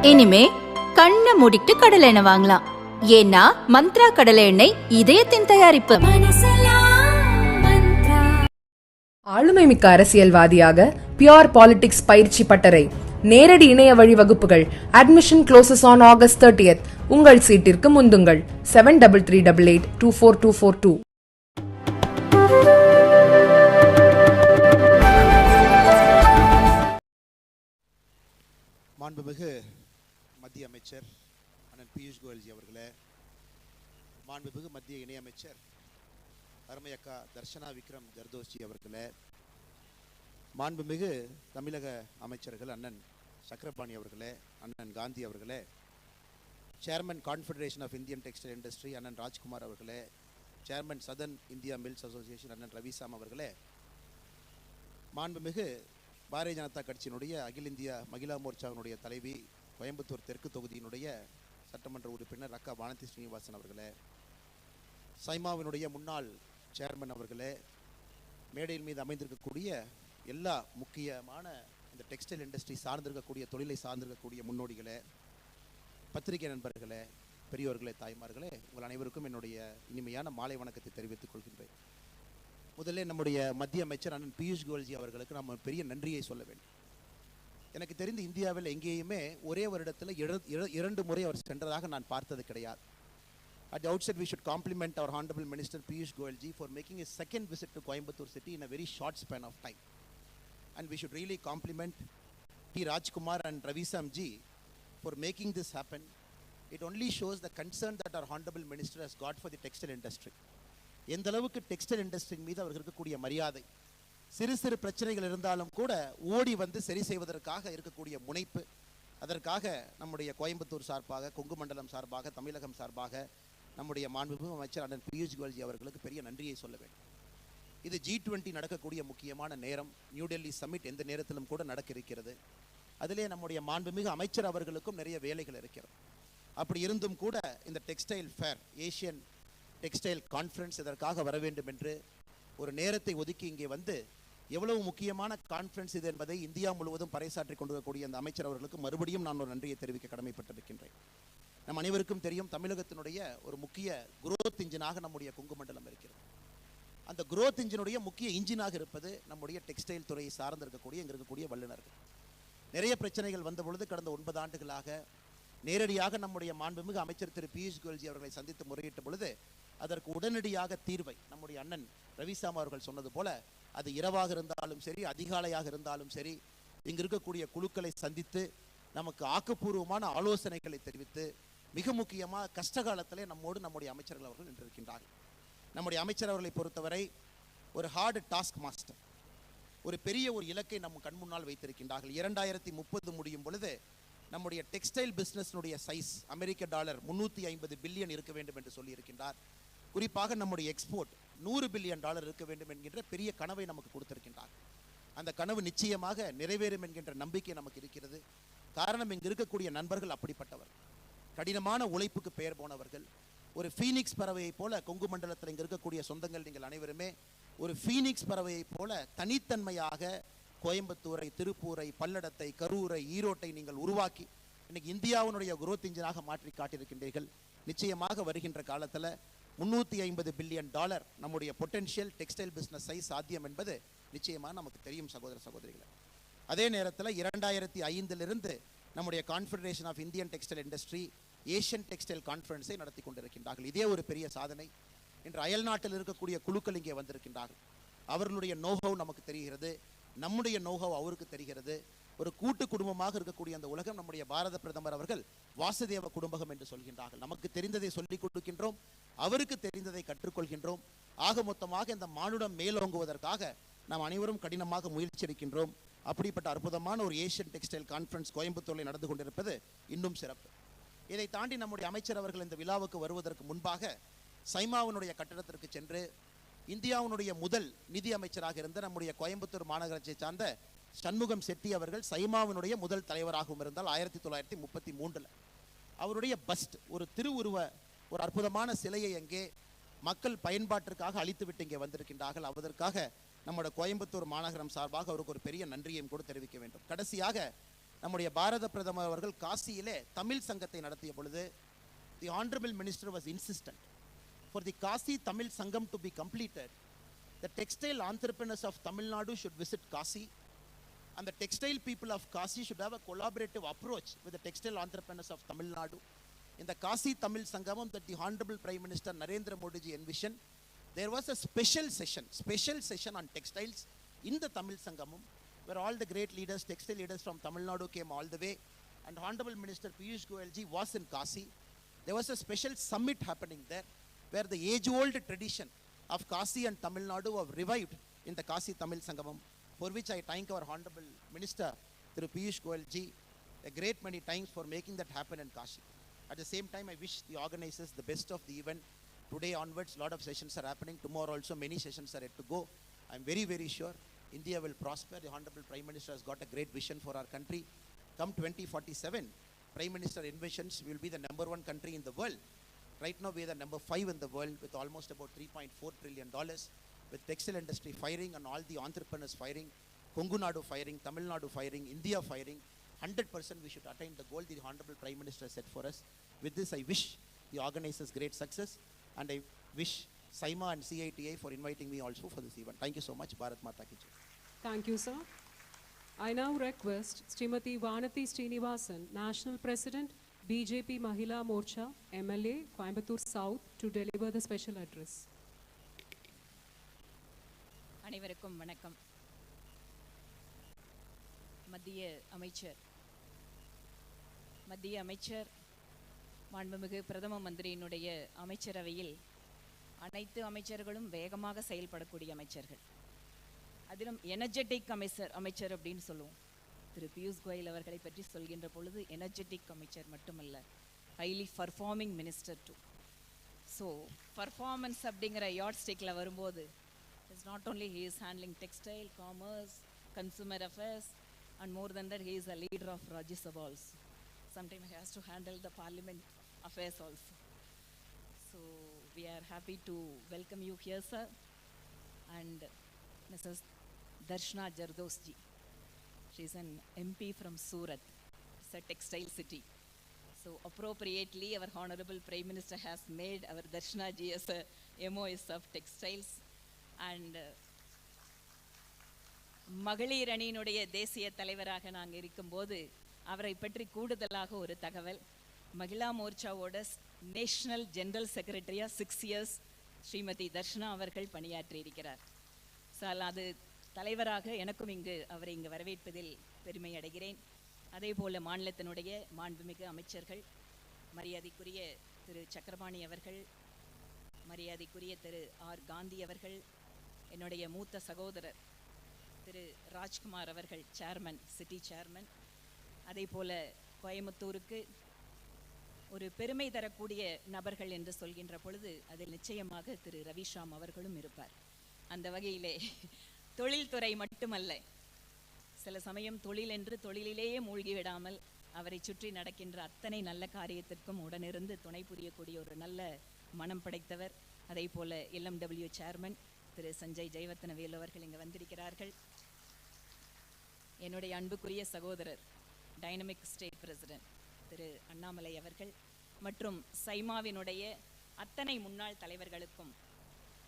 இனிமே கண்ணை மூடிட்டு கடலை எண்ணெய் வாங்கலாம். ஏன்னா மந்த்ரா கடலை எண்ணெய் இதயத்தின் தயாரிப்பு. ஆளுமை மிக்க அரசியல்வாதியாக பியூர் பாலிடிக்ஸ் பயிற்சி பட்டறை, நேரடி இணைய வழி வகுப்புகள். Admission closes on August 30th. உங்கள் சீட்டிற்கு முந்துங்கள். 7338824242. மாண்புமிகு மத்திய அமைச்சர் அண்ணன் பியூஷ் கோயல்ஜி அவர்களே, மாண்புமிகு மத்திய இணையமைச்சர் அருமையக்கா தர்ஷனா விக்ரம் ஜர்தோஷி அவர்களே, மாண்புமிகு தமிழக அமைச்சர்கள் அண்ணன் சக்கரபாணி அவர்களே, அண்ணன் காந்தி அவர்களே, chairman confederation of Indian textile industry அண்ணன் ராஜ்குமார் அவர்களே, chairman southern India mills association அண்ணன் ரவிசாம் அவர்களே, மாண்புமிகு பாரதிய ஜனதா கட்சியினுடைய அகில இந்திய மகிழா மோர்ச்சாவினுடைய தலைவி, கோயம்புத்தூர் தெற்கு தொகுதியினுடைய சட்டமன்ற உறுப்பினர் அக்கா வானதி ஸ்ரீனிவாசன் அவர்களே, சைமாவினுடைய முன்னாள் சேர்மன் அவர்களே, மேடையின் மீது அமைந்திருக்கக்கூடிய எல்லா முக்கியமான இந்த டெக்ஸ்டைல் இண்டஸ்ட்ரி சார்ந்திருக்கக்கூடிய தொழிலை சார்ந்திருக்கக்கூடிய முன்னோடிகளே, பத்திரிகை நண்பர்களே, பெரியோர்களே, தாய்மார்களே, உங்கள் அனைவருக்கும் என்னுடைய இனிமையான மாலை வணக்கத்தை தெரிவித்துக் கொள்கின்றேன். முதல்ல நம்முடைய மத்திய அமைச்சர் அண்ணன் பியூஷ் கோயல்ஜி அவர்களுக்கு நம்ம பெரிய நன்றியை சொல்ல வேண்டும். எனக்கு தெரிந்து இந்தியாவில் எங்கேயுமே ஒரே வருடத்தில் 2 முறை அவர் சென்றதாக நான் பார்த்தது கிடையாது. At the outset, we should compliment our Honorable Minister Piyush Goyalji for making his second visit to Coimbatore city in a very short span of time. And we should really compliment P. Rajkumar and Ravisam ji for making this happen. It only shows the concern that our Honorable Minister has got for the textile industry. எந்த அளவுக்கு textile industry மீது அவருக்கு இருக்கக்கூடிய மரியாதை, சிறு சிறு பிரச்சனைகள் இருந்தாலும் கூட ஓடி வந்து சரி செய்வதற்காக இருக்கக்கூடிய முனைப்பு, அதற்காக நம்முடைய கோயம்புத்தூர் சார்பாக, கொங்கு மண்டலம் சார்பாக, தமிழகம் சார்பாக நம்முடைய மாண்புமிகு அமைச்சர் அண்ணன் பியூஷ் கோயல்ஜி அவர்களுக்கு பெரிய நன்றியை சொல்ல வேண்டும். இது G20 நடக்கக்கூடிய முக்கியமான நேரம். நியூ டெல்லி சமிட் எந்த நேரத்திலும் கூட நடக்க இருக்கிறது. அதிலே நம்முடைய மாண்புமிகு அமைச்சர் அவர்களுக்கும் நிறைய வேலைகள் இருக்கிறது. அப்படி இருந்தும் கூட இந்த textile fair, Asian textile conference, இதற்காக வர வேண்டும் என்று ஒரு நேரத்தை ஒதுக்கி இங்கே வந்து எவ்வளவு முக்கியமான கான்ஃபரன்ஸ் இது என்பதை இந்தியா முழுவதும் பறைசாற்றி கொண்டிருக்கக்கூடிய அந்த அமைச்சர் அவர்களுக்கு மறுபடியும் நான் ஒரு நன்றியை தெரிவிக்க கடமைப்பட்டிருக்கின்றேன். நம் அனைவருக்கும் தெரியும், தமிழகத்தினுடைய ஒரு முக்கிய குரோத் இன்ஜினாக நம்முடைய கொங்கு மண்டலம் இருக்கிறது. அந்த குரோத் இன்ஜினுடைய முக்கிய இன்ஜினாக இருப்பது நம்முடைய டெக்ஸ்டைல் துறையை சார்ந்து இருக்கக்கூடிய இங்கே இருக்கக்கூடிய வல்லுநர்கள். நிறைய பிரச்சனைகள் வந்த பொழுது கடந்த 9 ஆண்டுகளாக நேரடியாக நம்முடைய மாண்புமிகு அமைச்சர் திரு பியூஷ் கோயல்ஜி அவர்களை சந்தித்து முறையிட்ட பொழுது அதற்கு உடனடியாக தீர்வை நம்முடைய அண்ணன் ரவிசாம் அவர்கள் சொன்னது போல, அது இரவாக இருந்தாலும் சரி, அதிகாலையாக இருந்தாலும் சரி, இங்கு இருக்கக்கூடிய குழுக்களை சந்தித்து நமக்கு ஆக்கப்பூர்வமான ஆலோசனைகளை தெரிவித்து, மிக முக்கியமாக கஷ்ட காலத்திலே நம்மோடு நம்முடைய அமைச்சர்கள் அவர்கள் நின்றிருக்கின்றார்கள். நம்முடைய அமைச்சர் அவர்களை பொறுத்தவரை ஒரு ஹார்டு டாஸ்க் மாஸ்டர், ஒரு பெரிய ஒரு இலக்கை நம் கண் முன்னால் வைத்திருக்கின்றார்கள். 2030 முடியும் பொழுது நம்முடைய டெக்ஸ்டைல் பிஸ்னஸ்னுடைய சைஸ் $350 பில்லியன் இருக்க வேண்டும் என்று சொல்லியிருக்கின்றார். குறிப்பாக நம்முடைய எக்ஸ்போர்ட் $100 பில்லியன் இருக்க வேண்டும் என்கின்ற பெரிய கனவை நமக்கு கொடுத்திருக்கின்றார். அந்த கனவு நிச்சயமாக நிறைவேறும் என்கின்ற நம்பிக்கை நமக்கு இருக்கிறது. காரணம், இங்கு இருக்கக்கூடிய நண்பர்கள் அப்படிப்பட்டவர், கடினமான உழைப்புக்கு பெயர் போனவர்கள். ஒரு ஃபீனிக்ஸ் பறவையை போல கொங்கு மண்டலத்தில் இங்கு இருக்கக்கூடிய சொந்தங்கள் நீங்கள் அனைவருமே ஒரு ஃபீனிக்ஸ் பறவையை போல தனித்தன்மையாக கோயம்புத்தூரை, திருப்பூரை, பல்லடத்தை, கரூரை, ஈரோட்டை நீங்கள் உருவாக்கி இன்னைக்கு இந்தியாவினுடைய குரோத் இன்ஜினாக மாற்றி காட்டியிருக்கின்றீர்கள். நிச்சயமாக வருகின்ற காலத்தில் $350 பில்லியன் நம்முடைய பொட்டென்ஷியல் டெக்ஸ்டைல் பிஸ்னஸ் சைஸ் சாத்தியம் என்பது நிச்சயமாக நமக்கு தெரியும் சகோதர சகோதரிகளை. அதே நேரத்தில் 2005 நம்முடைய confederation of Indian textile industry Asian textile கான்ஃபரன்ஸை நடத்தி கொண்டிருக்கின்றார்கள். இதே ஒரு பெரிய சாதனை. இன்று அயல் நாட்டில் இருக்கக்கூடிய குழுக்கள் இங்கே வந்திருக்கின்றார்கள். அவர்களுடைய நோஹவ் நமக்கு தெரிகிறது, நம்முடைய நோஹவ் அவருக்கு தெரிகிறது. ஒரு கூட்டு குடும்பமாக இருக்கக்கூடிய அந்த உலகம் நம்முடைய பாரத பிரதமர் அவர்கள் வாசுதேவ குடும்பம் என்று சொல்கின்றார்கள். நமக்கு தெரிந்ததை சொல்லிக் கொடுக்கின்றோம், அவருக்கு தெரிந்ததை கற்றுக்கொள்கின்றோம். ஆக மொத்தமாக இந்த மானுடம் மேலோங்குவதற்காக நாம் அனைவரும் கடினமாக முயற்சி எடுக்கின்றோம். அப்படிப்பட்ட அற்புதமான ஒரு ஏஷியன் டெக்ஸ்டைல் கான்ஃபரன்ஸ் கோயம்புத்தூரில் நடந்து கொண்டிருப்பது இன்னும் சிறப்பு. இதை தாண்டி நம்முடைய அமைச்சர் அவர்கள் இந்த விழாவுக்கு வருவதற்கு முன்பாக சைமாவினுடைய கட்டடத்திற்கு சென்று இந்தியாவினுடைய முதல் நிதி அமைச்சராக இருந்த நம்முடைய கோயம்புத்தூர் மாநகராட்சியை சார்ந்த சண்முகம் செட்டி அவர்கள் சைமாவினுடைய முதல் தலைவராகவும் இருந்தால் 1933 அவருடைய பஸ்ட், ஒரு திருவுருவ ஒரு அற்புதமான சிலையை அங்கே மக்கள் பயன்பாட்டிற்காக அளித்துவிட்டு இங்கே வந்திருக்கின்றார்கள். அதற்காக நம்முடைய கோயம்புத்தூர் மாநகரம் சார்பாக அவருக்கு ஒரு பெரிய நன்றியையும் கூட தெரிவிக்க வேண்டும். கடைசியாக நம்முடைய பாரத பிரதமர் அவர்கள் காசியிலே தமிழ் சங்கத்தை நடத்திய பொழுது the honorable minister was insistent for the Kasi Tamil Sangam to be completed. The textile entrepreneurs of Tamil Nadu should visit Kasi, and the textile people of Kasi should have a collaborative approach with the textile entrepreneurs of Tamil Nadu. In the Kasi Tamil Sangamam that the Honorable Prime Minister Narendra Modi ji envisioned, there was a special session on textiles in the Tamil Sangamam, where all the great leaders, textile leaders from Tamil Nadu came all the way, and Honorable Minister Piyush Goyal ji was in Kasi. There was a special summit happening there, where the age-old tradition of Kasi and Tamil Nadu were revived in the Kasi Tamil Sangamam, for which I thank our Honorable Minister Thiru Piyush Goyal ji a great many times for making that happen in Kashi. At the same time, I wish the organizers the best of the event. Today onwards, a lot of sessions are happening. Tomorrow also, many sessions are yet to go. I'm very, very sure India will prosper. The Honorable Prime Minister has got a great vision for our country. Come 2047, Prime Minister envisions we will be the #1 country in the world. Right now, we are the #5 in the world with almost about $3.4 trillion, with textile industry firing and all the entrepreneurs firing, Kongu Nadu firing, Tamil Nadu firing, India firing. 100% we should attain the goal the Honorable Prime Minister set for us. With this, I wish the organizers great success, and I wish SIMA and CITI for inviting me also for this event. Thank you so much. Bharat Mata ki jai. Thank you, sir. I now request Srimati Vanathi Srinivasan, National President, BJP Mahila Morcha, MLA, Coimbatore South, to deliver the special address. அனைவருக்கும் வணக்கம். மத்திய அமைச்சர் மாண்புமிகு பிரதம மந்திரியினுடைய அமைச்சரவையில் அனைத்து அமைச்சர்களும் வேகமாக செயல்படக்கூடிய அமைச்சர்கள். அதிலும் எனர்ஜெட்டிக் அமைச்சர் அப்படின்னு சொல்லுவோம். திரு பியூஷ் கோயல் அவர்களை பற்றி சொல்கின்ற பொழுது எனர்ஜெட்டிக் அமைச்சர் மட்டுமல்ல, highly performing minister too. So performance அப்படிங்கிற யார்ட் ஸ்டிக்கில் வரும்போது it's not only he is handling textile, commerce, consumer affairs, and more than that he is a leader of Rajya Sabha also. Sometimes he has to handle the parliament affairs also. So we are happy to welcome you here, sir, and Mrs. Darshana Jardos ji. She is an MP from Surat. It's a textile city. So appropriately our Honorable Prime Minister has made our Darshana ji as a MOS of textiles. And மகளிர் அணியினுடைய தேசிய தலைவராக நாங்கள் இருக்கும்போது அவரை பற்றி கூடுதலாக ஒரு தகவல். மகிழா மோர்ச்சாவோட நேஷனல் ஜெனரல் செக்ரட்டரியாக 6 இயர்ஸ் ஸ்ரீமதி தர்ஷனா அவர்கள் பணியாற்றி இருக்கிறார். ஸோ அது தலைவராக எனக்கும் அவரை இங்கு வரவேற்பதில் பெருமை அடைகிறேன். அதே போல் மாநிலத்தினுடைய மாண்புமிகு அமைச்சர்கள், மரியாதைக்குரிய திரு சக்கரபாணி அவர்கள், மரியாதைக்குரிய திரு ஆர் காந்தி அவர்கள், என்னுடைய மூத்த சகோதரர் திரு ராஜ்குமார் அவர்கள், சேர்மன், சிட்டி சேர்மன், அதே போல் கோயம்புத்தூருக்கு ஒரு பெருமை தரக்கூடிய நபர்கள் என்று சொல்கின்ற பொழுது அதில் நிச்சயமாக திரு ரவிஷாம் அவர்களும் இருப்பார். அந்த வகையிலே தொழில்துறை மட்டுமல்ல, சில சமயம் தொழில் என்று தொழிலிலேயே மூழ்கிவிடாமல் அவரை சுற்றி நடக்கின்ற அத்தனை நல்ல காரியத்திற்கும் உடனிருந்து துணை புரியக்கூடிய ஒரு நல்ல மனம் படைத்தவர். அதே போல் LMW சேர்மன் திரு சஞ்சய் ஜெயவர்த்தனவேலு அவர்கள் இங்கே வந்திருக்கிறார்கள். என்னுடைய அன்புக்குரிய சகோதரர் dynamic state president Thiru Annamalai அவர்கள் மற்றும் சைமாவினுடைய அத்தனை முன்னாள் தலைவர்களுக்கும்,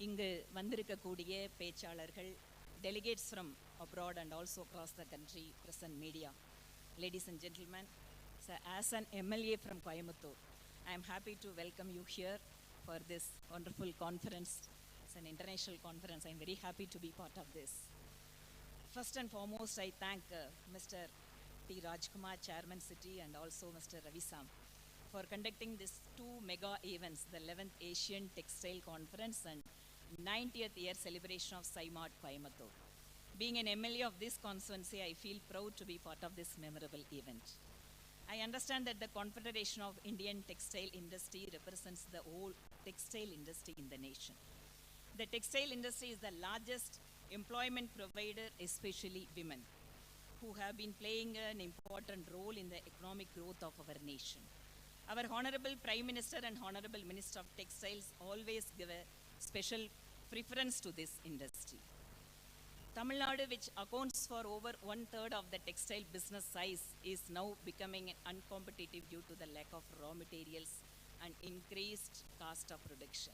இங்கு வந்திருக்கக்கூடிய பேச்சாளர்கள், delegates from abroad and also across the country, present media, ladies and gentlemen, so as an MLA from Coimbatore, I am happy to welcome you here for this wonderful conference. It's an international conference. I am very happy to be part of this. First and foremost, I thank Mr. T. Rajkumar, Chairman City, and also Mr. Ravi Sam for conducting these 2 mega events, the 11th Asian Textile Conference and 90th year celebration of SIMART Coimbatore. Being an MLA of this constituency, I feel proud to be part of this memorable event. I understand that the Confederation of Indian Textile Industry represents the whole textile industry in the nation. The textile industry is the largest employment provider, especially women, who have been playing an important role in the economic growth of our nation. Our Honorable Prime Minister and Honorable Minister of Textiles always give a special preference to this industry. Tamil Nadu, which accounts for over 1/3 of the textile business size, is now becoming uncompetitive due to the lack of raw materials and increased cost of production.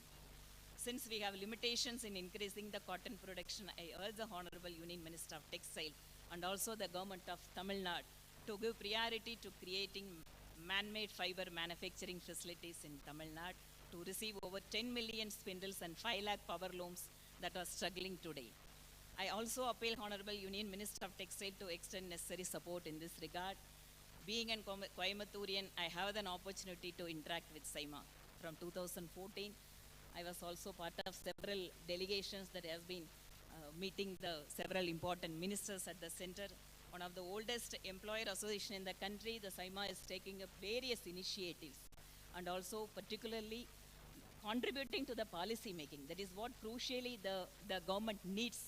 Since we have limitations in increasing the cotton production, I urge the Honorable Union Minister of Textile and also the Government of Tamil Nadu to give priority to creating man-made fiber manufacturing facilities in Tamil Nadu to receive over 10 million spindles and 5 lakh power looms that are struggling today. I also appeal Honorable Union Minister of Textile to extend necessary support in this regard. Being a Coimbaturian, I have an opportunity to interact with SIMA. From 2014, I was also part of several delegations that has been meeting the several important ministers at the center. One of the oldest employer association in the country, the SIMA is taking up various initiatives and also particularly contributing to the policy making. That is what crucially the government needs.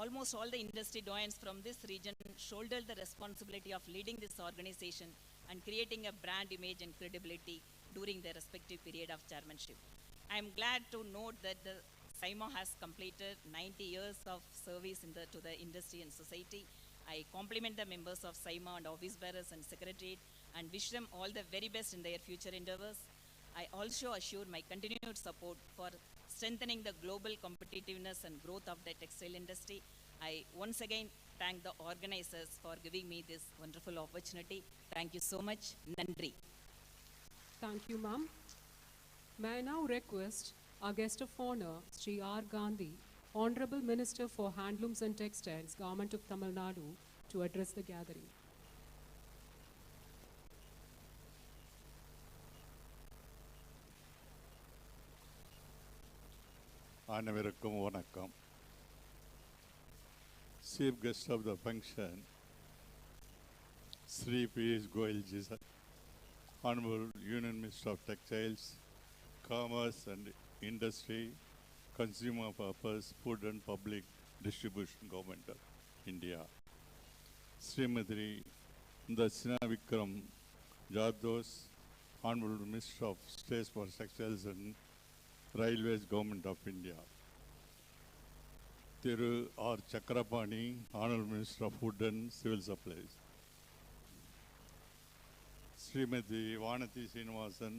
Almost all the industry doyens from this region shoulder the responsibility of leading this organization and creating a brand image and credibility during their respective period of chairmanship. I am glad to note that the SIMA has completed 90 years of service to the industry and society. I compliment the members of SIMA and office bearers and secretariat and wish them all the very best in their future endeavors. I also assure my continued support for strengthening the global competitiveness and growth of the textile industry. I once again thank the organizers for giving me this wonderful opportunity. Thank you so much. Nandri. Thank you, ma'am. May I now request our guest of honor, Sri R. Gandhi, Honorable Minister for Handlooms and Textiles, Government of Tamil Nadu, to address the gathering. அனைவருக்கும் வணக்கம். Chief guest of the function, Sri P.S. Goyalji, Honorable Union Minister of Textiles, Commerce and Industry, Consumer Purpose, Food and Public Distribution Government of India, Srimati Dasina Vikram Jaddos, Honorable Minister of State for Textiles and Railways, Government of India, Thiru R. Chakrapani, Honorable Minister of Food and Civil Supplies, Srimati Vanathi Srinivasan,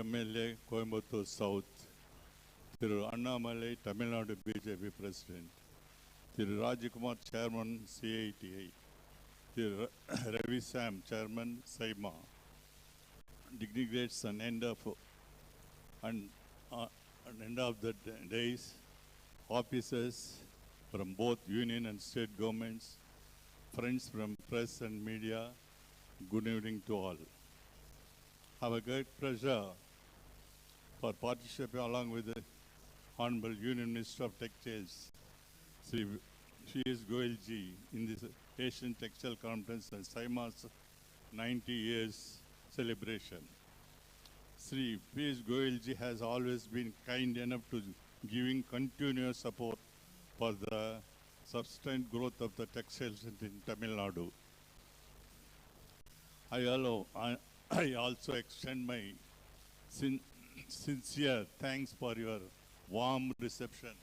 MLA, Coimbatore South, Thiru Annamalai, Tamil Nadu BJP President, Thiru Rajikumar, Chairman CITI, Thiru Ravi Sam, Chairman SIMA, dignitaries and end of the days, officers from both union and state governments, friends from press and media, good evening to all. I have a great pleasure for participating along with the Honorable Union Minister of Textiles, Sri P.S. Goyalji, in this Asian Textile Conference and SIMA's 90 years celebration. Sri P.S. Goyalji has always been kind enough to giving continuous support for the sustained growth of the textiles in Tamil Nadu. I also extend my sincere thanks for your warm reception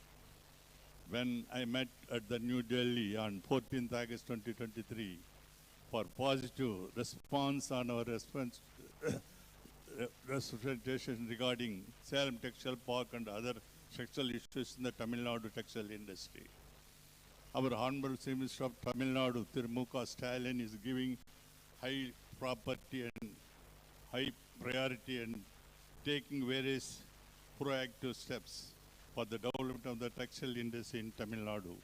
when I met at the New Delhi on 14th August 2023 for positive response on our representation regarding Salem Textile Park and other textile issues in the Tamil Nadu textile industry. Our Honorable Chief Minister of Tamil Nadu, Thiru Stalin, is giving high property and high priority and taking various proactive steps for the development of the textile industry in Tamil Nadu.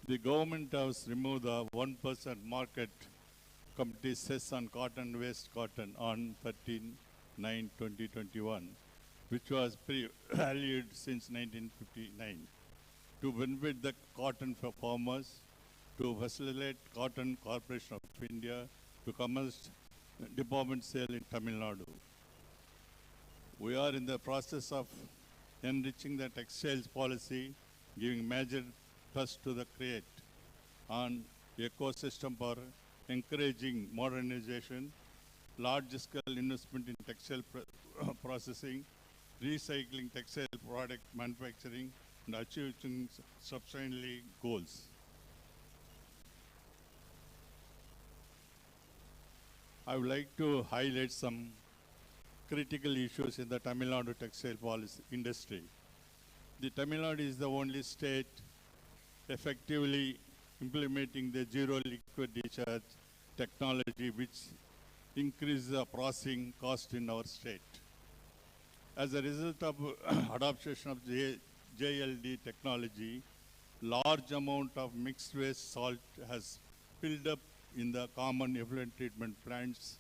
The government has removed the 1% market committee cess on cotton waste cotton on 13/9/2021, which was valued since 1959, to benefit the cotton farmers, to facilitate Cotton Corporation of India to commence department sale in Tamil Nadu. We are in the process of enriching the textiles policy, giving major trust to the create on ecosystem for encouraging modernization, large-scale investment in textile processing, recycling textile product manufacturing, and achieving substantially goals. I would like to highlight some critical issues in the Tamil Nadu textile policy industry. The Tamil Nadu is the only state effectively implementing the zero liquid discharge technology, which increases the processing cost in our state. As a result of adoption of JLD technology, large amount of mixed waste salt has filled up in the common effluent treatment plants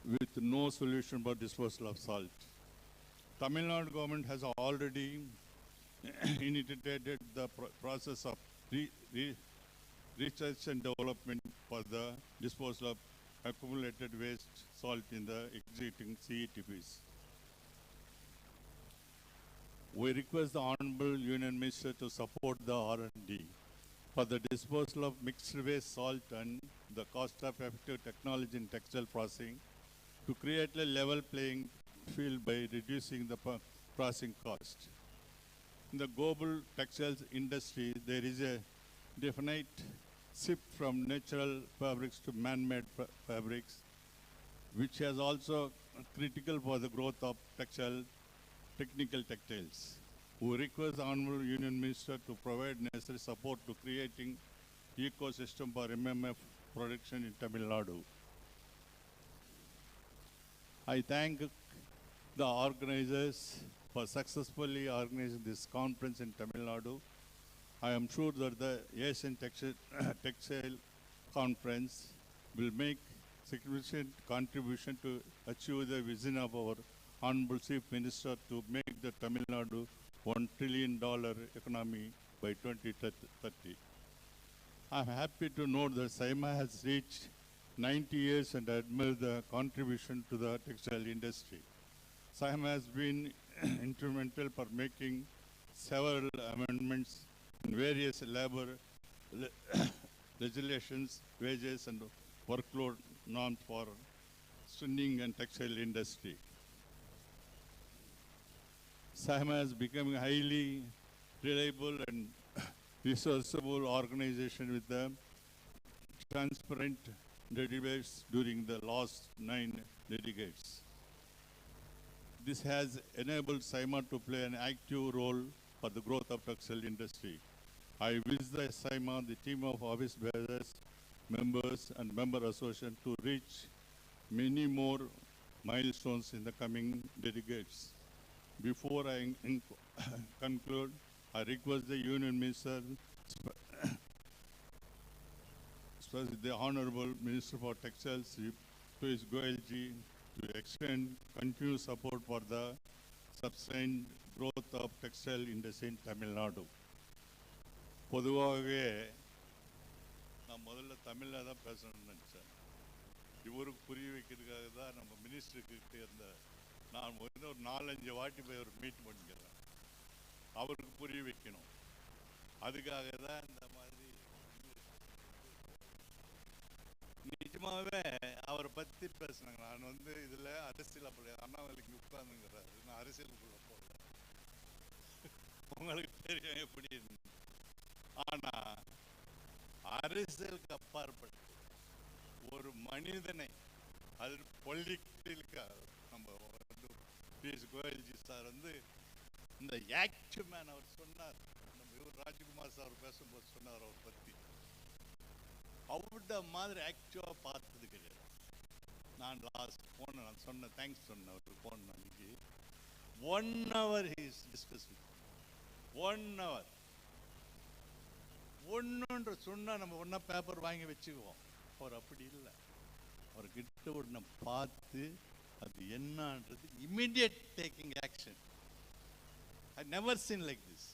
with no solution for disposal of salt. Tamil Nadu government has already initiated the process of research and development for the disposal of accumulated waste salt in the existing CETPs. We request the Honorable Union Minister to support the R&D for the disposal of mixed waste salt and the cost-effective technology in textile processing to create a level playing field by reducing the processing cost. In the global textiles industry, there is a definite shift from natural fabrics to man-made fabrics, which is also critical for the growth of technical textiles. We request the Honorable Union Minister to provide necessary support to creating ecosystem for MMF production in Tamil Nadu. I thank the organizers for successfully organizing this conference in Tamil Nadu. I am sure that the Asian Textile Conference will make significant contribution to achieve the vision of our Honorable Chief Minister to make the Tamil Nadu $1 trillion economy by 2030. I am happy to note that SAIMA has reached 90 years and admire the contribution to the textile industry. SAIMA has been instrumental for making several amendments in various labor legislations, wages and workload norms for spinning and textile industry. SAIMA has become a highly reliable and resourceable organization with the transparent debates during the last 9 decades. This has enabled SAIMA to play an active role for the growth of textile industry. I wish the SAIMA, the team of office bearers, members and member association to reach many more milestones in the coming decades. Before I conclude, I request the Union Minister, the Honorable Minister for Textiles, Piyush Goyal ji, to extend continued support for the sustained growth of textile industry in Tamil Nadu. பொதுவாகவே நான் முதல்ல தமிழில் தான் பேசணும்னு நினச்சேன். இவருக்கு புரிய வைக்கிறதுக்காக தான் நம்ம மினிஸ்டருக்கு இருந்த நான் வந்து ஒரு 4-5 வாட்டி போய் ஒரு மீட் பண்ணிக்கிறேன். அவருக்கு புரிய வைக்கணும். அதுக்காக தான் இந்த மாதிரி நிஜமாகவே அவரை பற்றி பேசுனாங்க. நான் வந்து இதில் அரசியல் அப்படி அண்ணாமலைக்கு உட்கார்ந்துங்கிறாரு. நான் அரசியலுக்குள்ள போகல. உங்களுக்கு தெரியும் எப்படி இருந்து. ஆனால் அரசியலுக்கு அப்பாற்பட்டு ஒரு மனிதனை அது பொலிட்டிக்கல் நம்ம வந்து பிஎஸ் கோயல்ஜி சார் வந்து இந்த ஆக்டிவ் மேன் அவர் சொன்னார். நம்ம இவர் ராஜ்குமார் சார் பேசும்போது சொன்னார் அவர் பற்றி. அவர்கிட்ட மாதிரி ஆக்டிவாக பார்த்தது கிடையாது. நான் லாஸ்ட் போனேன், நான் சொன்னேன், தேங்க்ஸ் சொன்னேன் அவருக்கு. போன அன்னைக்கு 1 hour he's discuss with 1 hour. ஒன்றுன்ற சொன்னால் நம்ம ஒன்றா பேப்பர் வாங்கி வச்சுக்குவோம். அவர் அப்படி இல்லை. அவர்கிட்ட ஒன்று பார்த்து அது என்னன்றது immediate taking action. I never seen like this.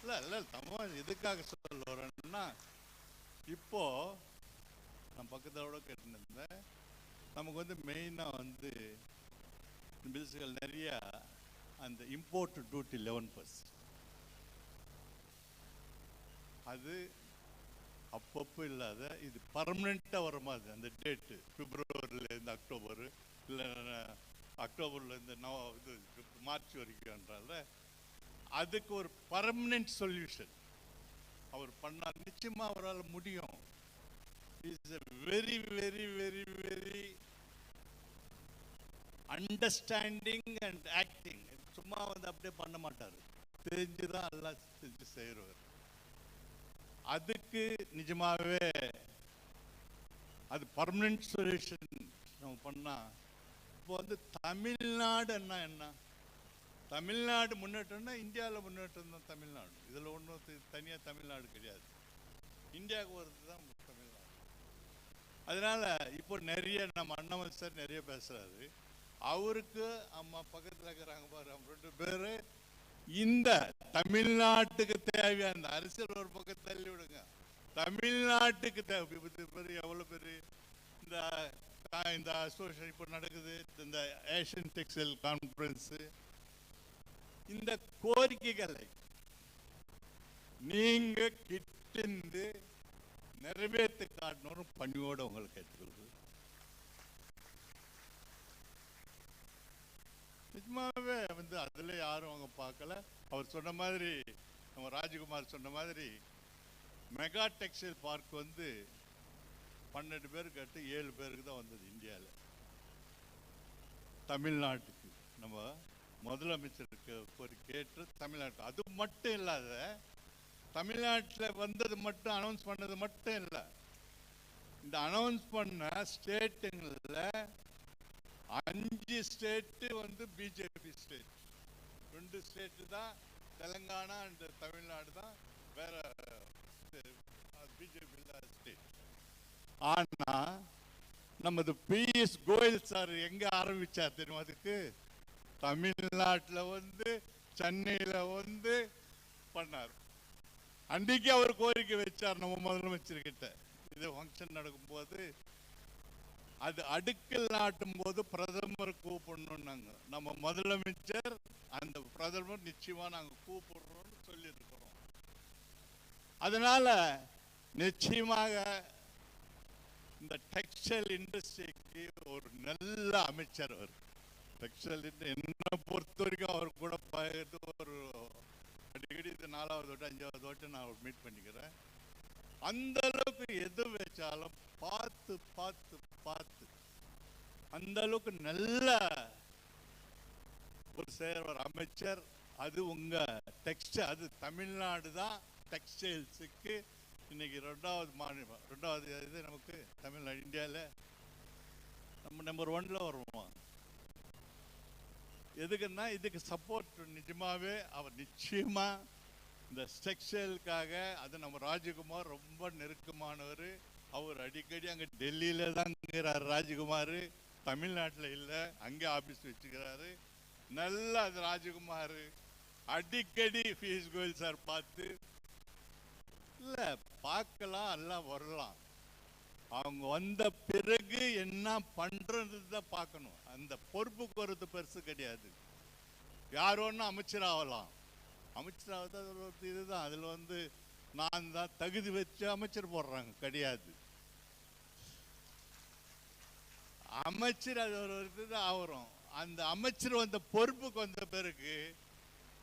இல்லை தமிழ் எதுக்காக சொல்ல வரேன்னா, இப்போ நான் பக்கத்தோட கேட்டுருந்தேன். நமக்கு வந்து மெயினாக வந்து பிசினஸ்கள் நிறையா அந்த இம்போர்ட் டியூட்டி 11%. அது அப்பப்போ இல்லாத இது பர்மனெண்ட்டாக வர மாதிரி அந்த டேட்டு பிப்ரவரியிலேருந்து அக்டோபர், இல்லை அக்டோபர்லேருந்து இது மார்ச் வரைக்கும்ன்றால அதுக்கு ஒரு பர்மனன்ட் சொல்யூஷன் அவர் பண்ணார். நிச்சயமா அவரால் முடியும். Is a very very very very understanding and acting. சும்மா வந்து அப்படியே பண்ண மாட்டார், தெரிஞ்சுதான் எல்லாம் செஞ்சு செய்கிறவர். அதுக்கு நிஜமாவே அது பர்மனன்ட் சொல்யூஷன் நம்ம பண்ணா. இப்போ வந்து தமிழ்நாடு என்ன, தமிழ்நாடு முன்னேற்றம்னா இந்தியாவில் முன்னேற்றம் தான் தமிழ்நாடு. இதில் ஒன்றும் தனியாக தமிழ்நாடு கிடையாது, இந்தியாவுக்கு வருது தான் தமிழ்நாடு. அதனால இப்போ நிறைய நம்ம அண்ணாமலை சார் நிறைய பேசுறாரு. அவருக்கு அம்மா பக்கத்தில் இருக்கிறாங்க பாரு, அவங்க 2 பேர் இந்த தமிழ்நாட்டுக்கு தேவையான அரசியல் ஒரு பக்கம் தள்ளி விடுங்க, தமிழ்நாட்டுக்கு தேவை எவ்வளோ பெரிய இந்த அசோசியேஷன் இப்போ நடக்குது, இந்த ஏஷியன் டெக்ஸ்டைல் கான்ஃபரன்ஸு, இந்த கோரிக்கைகளை நீங்க கிட்டிருந்து நிறைவேற்றி காட்டணும் பணியோடு உங்களுக்கு கேட்டுக்கொள்வது. நிஜமாவே வந்து அதில் யாரும் அவங்க பார்க்கல. அவர் சொன்ன மாதிரி, நம்ம ராஜகுமார் சொன்ன மாதிரி, மெகா டெக்ஸ்டைல் பார்க் வந்து 12 பேர் கட்டு 7 பேருக்கு தான் வந்தது இந்தியாவில். தமிழ்நாட்டுக்கு நம்ம முதலமைச்சருக்கு கோரிக்கை தமிழ்நாட்டு, அது மட்டும் இல்லாத தமிழ்நாட்டில் வந்தது மட்டும் அனௌன்ஸ் பண்ணது மட்டும் இல்லை, இந்த அனௌன்ஸ் பண்ண ஸ்டேட்டுங்களில் 5 ஸ்டேட்டு வந்து பிஜேபி ஸ்டேட், 2 ஸ்டேட்டு தான் தெலுங்கானா அண்ட் தமிழ்நாடு தான் வேற பிஜேபி இல்லாத ஸ்டேட். ஆனா நமது பிஎஸ் கோயல் சார் எங்க ஆரம்பிச்சார் தெரியுமா? அதுக்கு தமிழ்நாட்டில் வந்து சென்னையில் வந்து பண்ணார். அன்றைக்கு அவர் கோரிக்கை வச்சார் நம்ம முதலமைச்சர்கிட்ட. இது ஃபங்க்ஷன் நடக்கும்போது, அது அடுக்கல் நாட்டும் போது பிரதமர் கூப்பிடணும்னாங்க. நம்ம முதலமைச்சர் அந்த பிரதமர் நிச்சயமா நாங்கள் கூப்பிடுறோம்னு சொல்லியிருக்கிறோம். அதனால நிச்சயமாக இந்த டெக்ஸ்டைல் இண்டஸ்ட்ரிக்கு ஒரு நல்ல அமைச்சர் அவர். டெக்ஸ்டைல் என்னை பொறுத்த வரைக்கும் அவர் கூட பகிர்ந்து ஒரு அடிக்கடி இது 4வது வாட்டி 5வது வாட்டி நான் அவர் மீட் பண்ணிக்கிறேன். அந்த அளவுக்கு எது வச்சாலும் பார்த்து பார்த்து பார்த்து அந்த அளவுக்கு நல்ல ஒரு சேவர் அமைச்சர். அது உங்க டெக்ஸ்டைல், அது தமிழ்நாடு தான் டெக்ஸ்டைல்ஸுக்கு இன்னைக்கு 2வது மாநிலம், 2வது இது நமக்கு தமிழ்நாடு. இந்தியாவில் நம்ம நம்பர் 1ல வருவோம். எதுக்குன்னா இதுக்கு சப்போர்ட் நிஜமாவே அவர் நிச்சயமா இந்த டெக்ஸ்டைலுக்காக. அது நம்ம ராஜகுமார் ரொம்ப நெருக்கமானவர். அவர் அடிக்கடி அங்கே டெல்லியில தான் இருக்கிறார் ராஜகுமார், தமிழ்நாட்டில் இல்லை, அங்கே ஆபீஸ் வச்சுக்கிறாரு. நல்லா அது ராஜகுமார் அடிக்கடி பியூஷ் கோயல் சார் பார்த்து இல்லை பார்க்கலாம், எல்லாம் வரலாம். அவங்க வந்த பிறகு என்ன பண்றது தான் பார்க்கணும். அந்த பொறுப்புக்கு வரது பெருசு கிடையாது. யார் ஒன்றும் அமைச்சராகலாம், அமைச்சராவது ஒரு இதுதான். அதில் வந்து நான் தான் தகுதி வச்சு அமைச்சர் போடுறாங்க கிடையாது. அமைச்சர் அது ஒரு இதுதான் ஆகிறோம். அந்த அமைச்சர் வந்த பொறுப்புக்கு வந்த பிறகு,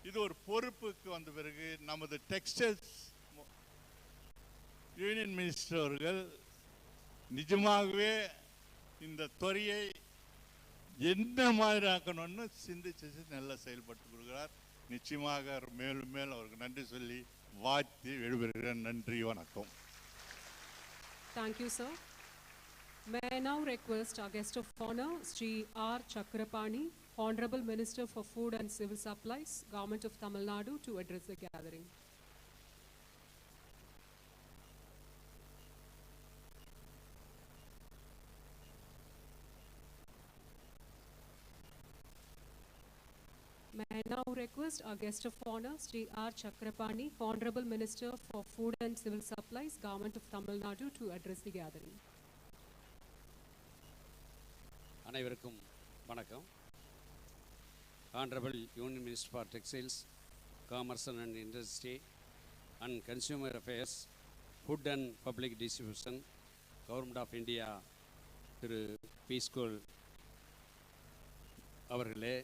இது ஒரு பொறுப்புக்கு வந்த பிறகு நமது டெக்ஸ்டைல்ஸ் யூனியன் மினிஸ்டர் அவர்கள் நிஜமாகவே இந்த துறையை என்ன மாதிரி ஆக்கணும்னு சிந்திச்சு நல்லா செயல்பட்டு கொடுக்கிறார். நிச்சயமாக மேலும் மேலும் அவருக்கு நன்றி சொல்லி வாழ்த்தி விடைபெறுகிறேன். நன்றி, வணக்கம். Thank you, sir. May I now request our guest of honor, Sri R. Chakrapani, Honorable Minister for Food and Civil Supplies, Government of Tamil Nadu, to address the gathering. May I now request our guest of honor, Sri R. Chakrapani, Honorable Minister for Food and Civil Supplies, Government of Tamil Nadu, to address the gathering. அனைவருக்கும் வணக்கம். Honorable Union Minister for Textiles, Commerce and Industry and Consumer Affairs, Food and Public Distribution, Government of India, திரு பீஸ்கோல் அவர்களே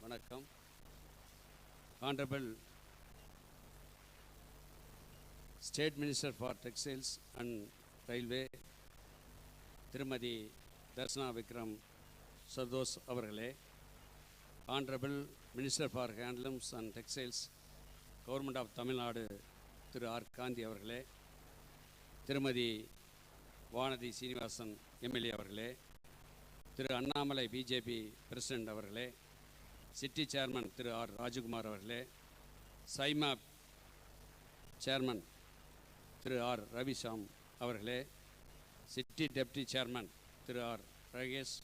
வணக்கம். Honorable State Minister for Textiles and Railway, Tirumadi Darshana Vikram Sardosh Avargale, Honorable Minister for Handlooms and Textiles, Government of Tamil Nadu, Thiru R. Kandi Avargale, Tirumadi Vanathi Srinivasan MLA Avargale, Thiru Annamalai BJP President Avargale, City Chairman Thiru R. Rajakumar Avargale, Saima Chairman Thiru R. Ravisham Avargale, City Deputy Chairman Thiru R. Ragesh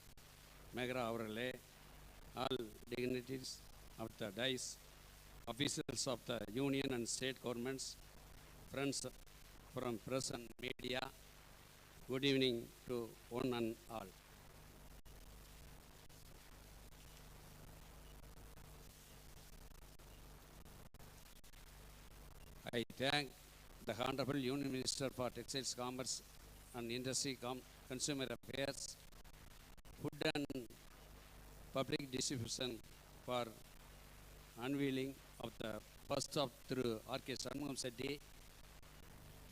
Megra Avargale, all dignitaries of the dais, officials of the union and state governments, friends from press and media, good evening to one and all. I thank the Honorable Union Minister for Textiles, Commerce and Industry, Consumer Affairs, Food and Public Distribution for unveiling of the first of through R.K. Shanmugam Setty,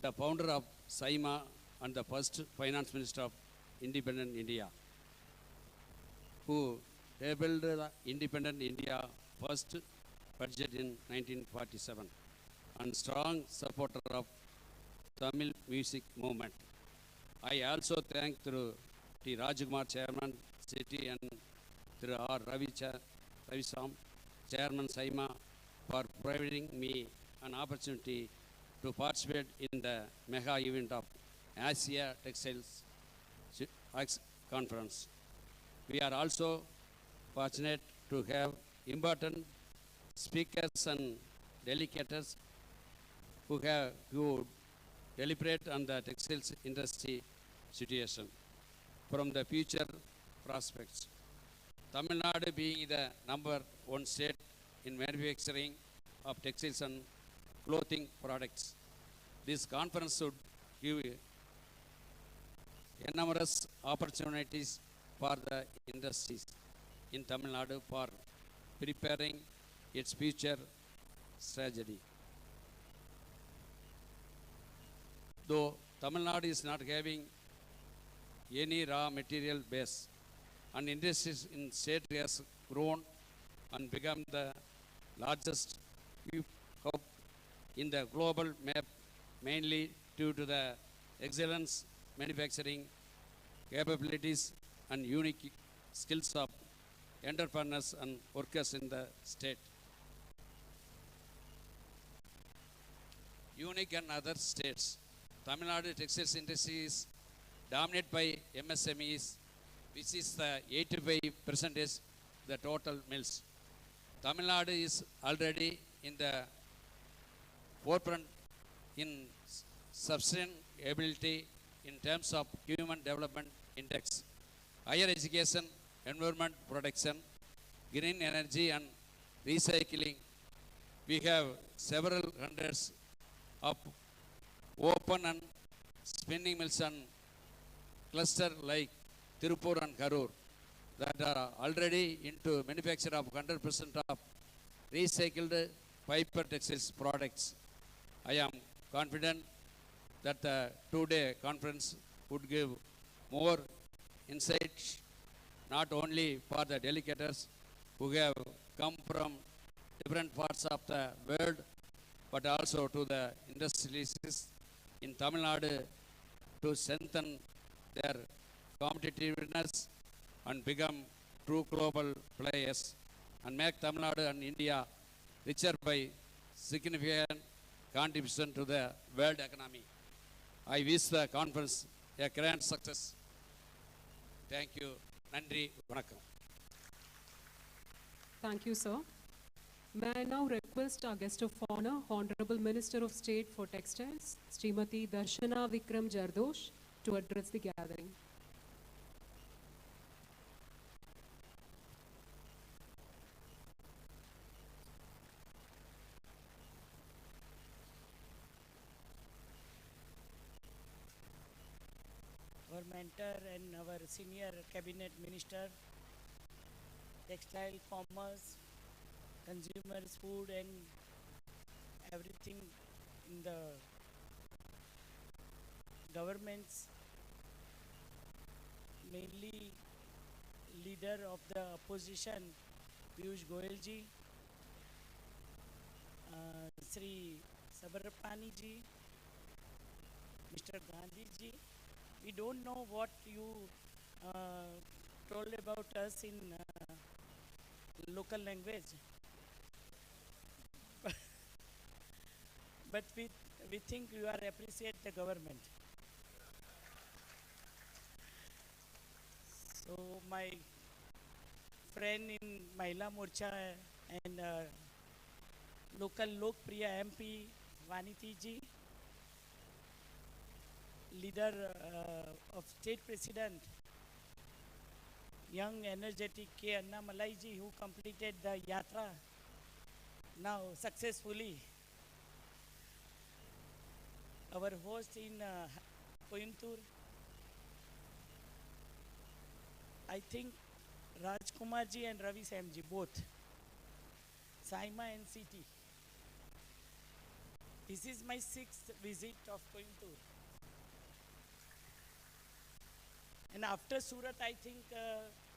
the founder of SAIMA and the first Finance Minister of Independent India, who tabled the Independent India first budget in 1947, and strong supporter of Tamil music movement. I also thank through T. Rajakumar, Chairman, City, and through R. Ravisham, Chairman Saima, for providing me an opportunity to participate in the mega event of Asia Textiles Conference. We are also fortunate to have important speakers and delegates who deliberate on the textiles industry situation from the future prospects. Tamil Nadu being the number one state in manufacturing of textiles and clothing products, this conference should give enormous opportunities for the industries in Tamil Nadu for preparing its future strategy. Though Tamil Nadu is not having any raw material base, and industries in state has grown and become the largest hub in the global map, mainly due to the excellence manufacturing capabilities and unique skills of entrepreneurs and workers in the state. Unique in other states, Tamil Nadu textiles industry is dominated by MSMEs, which is the 85% the total mills. Tamil Nadu is already in the forefront in sustainability in terms of Human Development Index, higher education, environment protection, green energy and recycling. We have several hundreds of open and spinning mills and cluster like Tirupur and Karur that are already into manufacture of 100% of recycled fiber textiles products. I am confident that the two-day conference would give more insights not only for the delegates who have come from different parts of the world, but also to the industrialists in Tamil Nadu to strengthen their competitiveness and become true global players and make Tamil Nadu and India richer by significant contribution to the world economy. I wish the conference a grand success. Thank you. Nandri Vanakkam. Thank you, sir. May I now request our guest of honor, Honorable Minister of State for Textiles, Srimati Darshana Vikram Jardosh, to address the gathering. Our mentor and our senior cabinet minister, textile, commerce, consumers, food and everything in the governments, mainly leader of the opposition, Piyush Goyal ji, Sri Sabarpani ji, Mr. Gandhi ji. We don't know what you told about us in local language, but we think you are appreciate the government. So my friend in Mahila Morcha and local Lokpriya MP Vaniti ji, leader of state president, young energetic K. Annamalai ji, who completed the yatra now successfully. Our host in Coimbatore, I think Rajkumar ji and Ravi Sam ji both, Saima and City. This is my 6th visit of Coimbatore. And after Surat, I think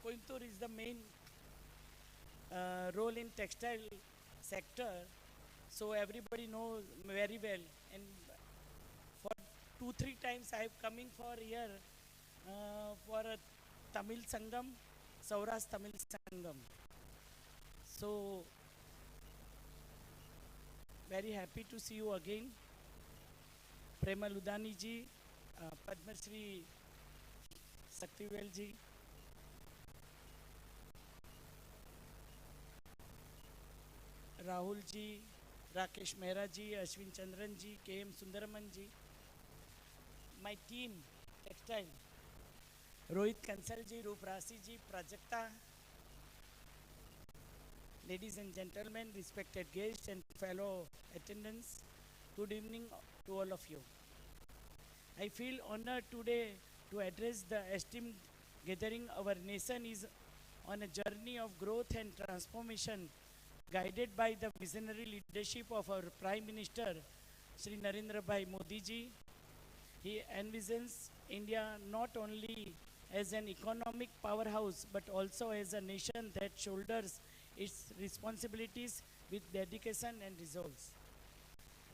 Coimbatore is the main role in textile sector. So everybody knows very well. And for 2-3 times I am coming for here for a Tamil Sangam, Sauras Tamil Sangam. So very happy to see you again. Prema Ludani ji, Padma Shri Saktivel ji, Rahul ji, Rakesh Mehra ji, Ashwin Chandran ji, K.M. Sundaraman ji, my team, Textile, Rohit Kansal ji, Roop Rasi ji, Prajakta, ladies and gentlemen, respected guests and fellow attendants, good evening to all of you. I feel honored today to address the esteemed gathering. Our nation is on a journey of growth and transformation, guided by the visionary leadership of our Prime Minister, Shri Narendra Bhai Modi ji. He envisions India not only as an economic powerhouse, but also as a nation that shoulders its responsibilities with dedication and resolve.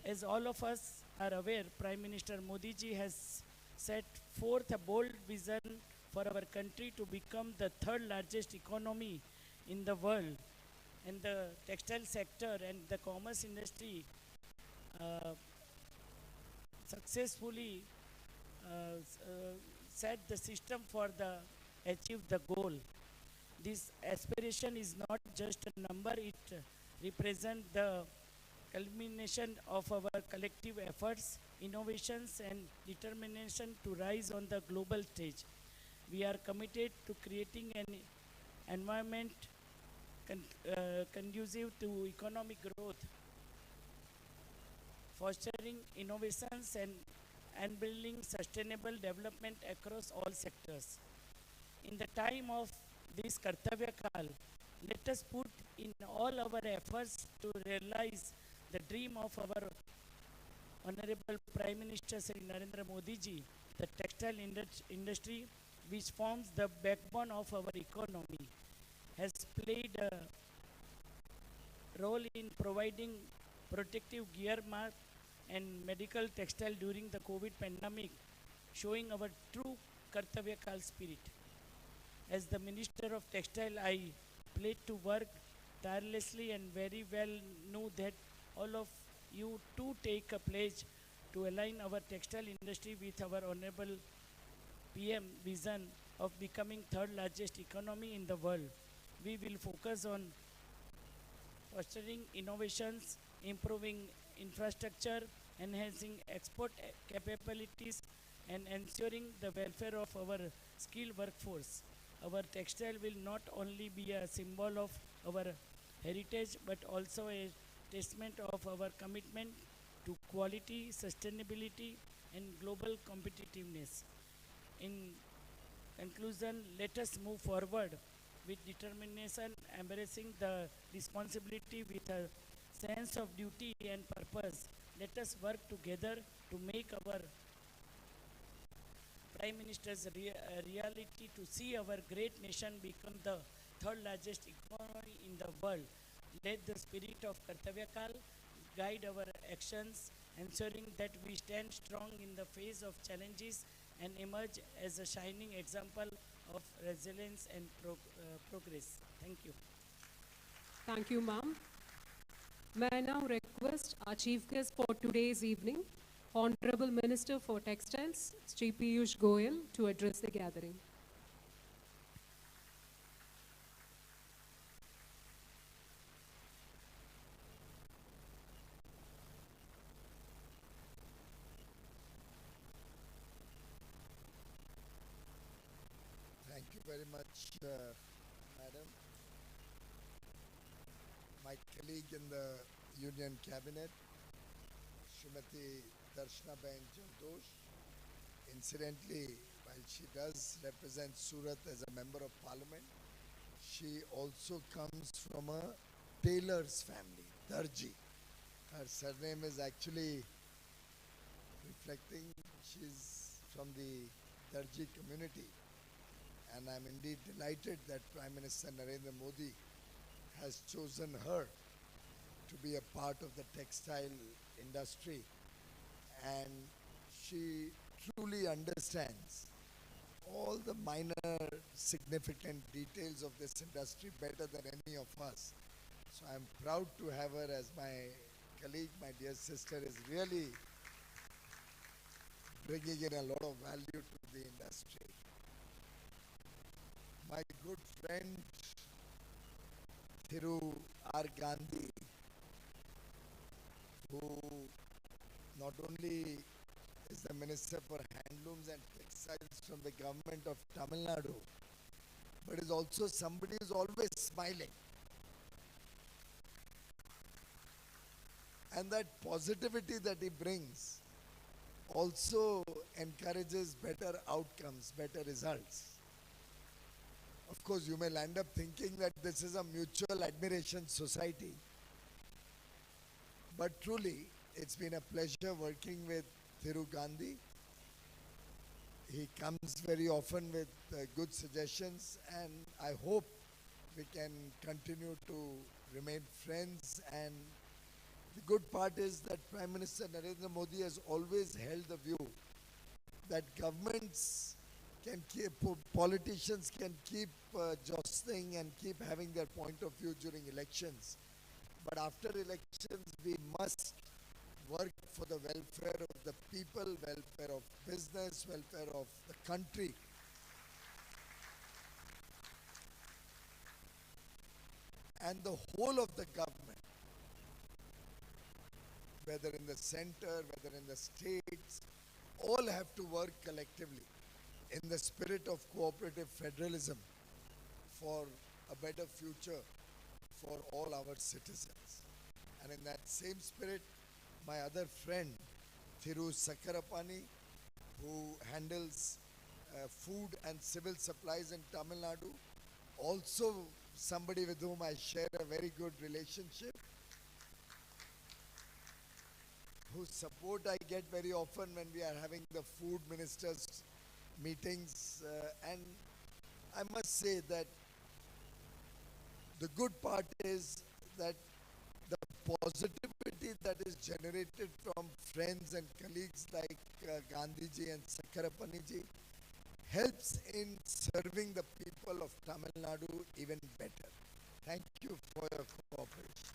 As all of us are aware, Prime Minister Modi ji has set forth a bold vision for our country to become the 3rd largest economy in the world. And the textile sector and the commerce industry successfully set the system for the achieve the goal. This aspiration is not just a number, it represents the culmination of our collective efforts, innovations and determination to rise on the global stage. We are committed to creating an environment conducive to economic growth, fostering innovations and building sustainable development across all sectors. In the time of this Kartavya Kal, let us put in all our efforts to realize the dream of our Honorable Prime Minister Sri Narendra Modi ji, the textile industry, which forms the backbone of our economy, has played a role in providing protective gear, mask and medical textile during the COVID pandemic, showing our true Kartavya Kal spirit. As the Minister of Textile, I pledge to work tirelessly and very well know that all of you too take a pledge to align our textile industry with our Honorable PM vision of becoming 3rd largest economy in the world. We will focus on fostering innovations, improving infrastructure, enhancing export capabilities, and ensuring the welfare of our skilled workforce. Our textile will not only be a symbol of our heritage, but also a testament of our commitment to quality, sustainability, and global competitiveness. In conclusion, let us move forward with determination, embracing the responsibility with a sense of duty and purpose. Let us work together to make our Prime Minister's reality, to see our great nation become the third largest economy in the world. Let the spirit of Kartavyakal guide our actions, ensuring that we stand strong in the face of challenges and emerge as a shining example of resilience and progress. Thank you. Thank you, ma'am. May I now request our chief guest for today's evening, Honorable Minister for Textiles, Shri Piyush Goyal, to address the gathering. Thank you very much, Madam. My colleague in the Union Cabinet, Srimati Darshana Ben Jandosh. Incidentally, while she does represent Surat as a Member of Parliament, she also comes from a tailor's family, Darji. Her surname is actually reflecting she's from the Darji community. And I'm indeed delighted that Prime Minister Narendra Modi has chosen her to be a part of the textile industry. And she truly understands all the minor significant details of this industry better than any of us. So I'm proud to have her as my colleague. My dear sister is really bringing in a lot of value to the industry. My good friend Thiru R. Gandhi, who not only is the Minister for Handlooms and Textiles from the government of Tamil Nadu, but is also somebody who is always smiling. And that positivity that he brings also encourages better outcomes, better results. Of course, you may land up thinking that this is a mutual admiration society. But truly, it's been a pleasure working with Thiru Gandhi. He comes very often with good suggestions, and I hope we can continue to remain friends. And the good part is that Prime Minister Narendra Modi has always held the view that governments can keep, politicians can keep jostling and keep having their point of view during elections. But after elections, we must work for the welfare of the people, welfare of business, welfare of the country. And the whole of the government, whether in the center, whether in the states, all have to work collectively in the spirit of cooperative federalism for a better future for all our citizens. And in that same spirit, my other friend, Thiru Sakarapani, who handles food and civil supplies in Tamil Nadu, also somebody with whom I share a very good relationship, whose support I get very often when we are having the food ministers meetings, and I must say that the good part is that the positivity that is generated from friends and colleagues like Gandhiji and Sakarapaniji helps in serving the people of Tamil Nadu even better. Thank you for your cooperation.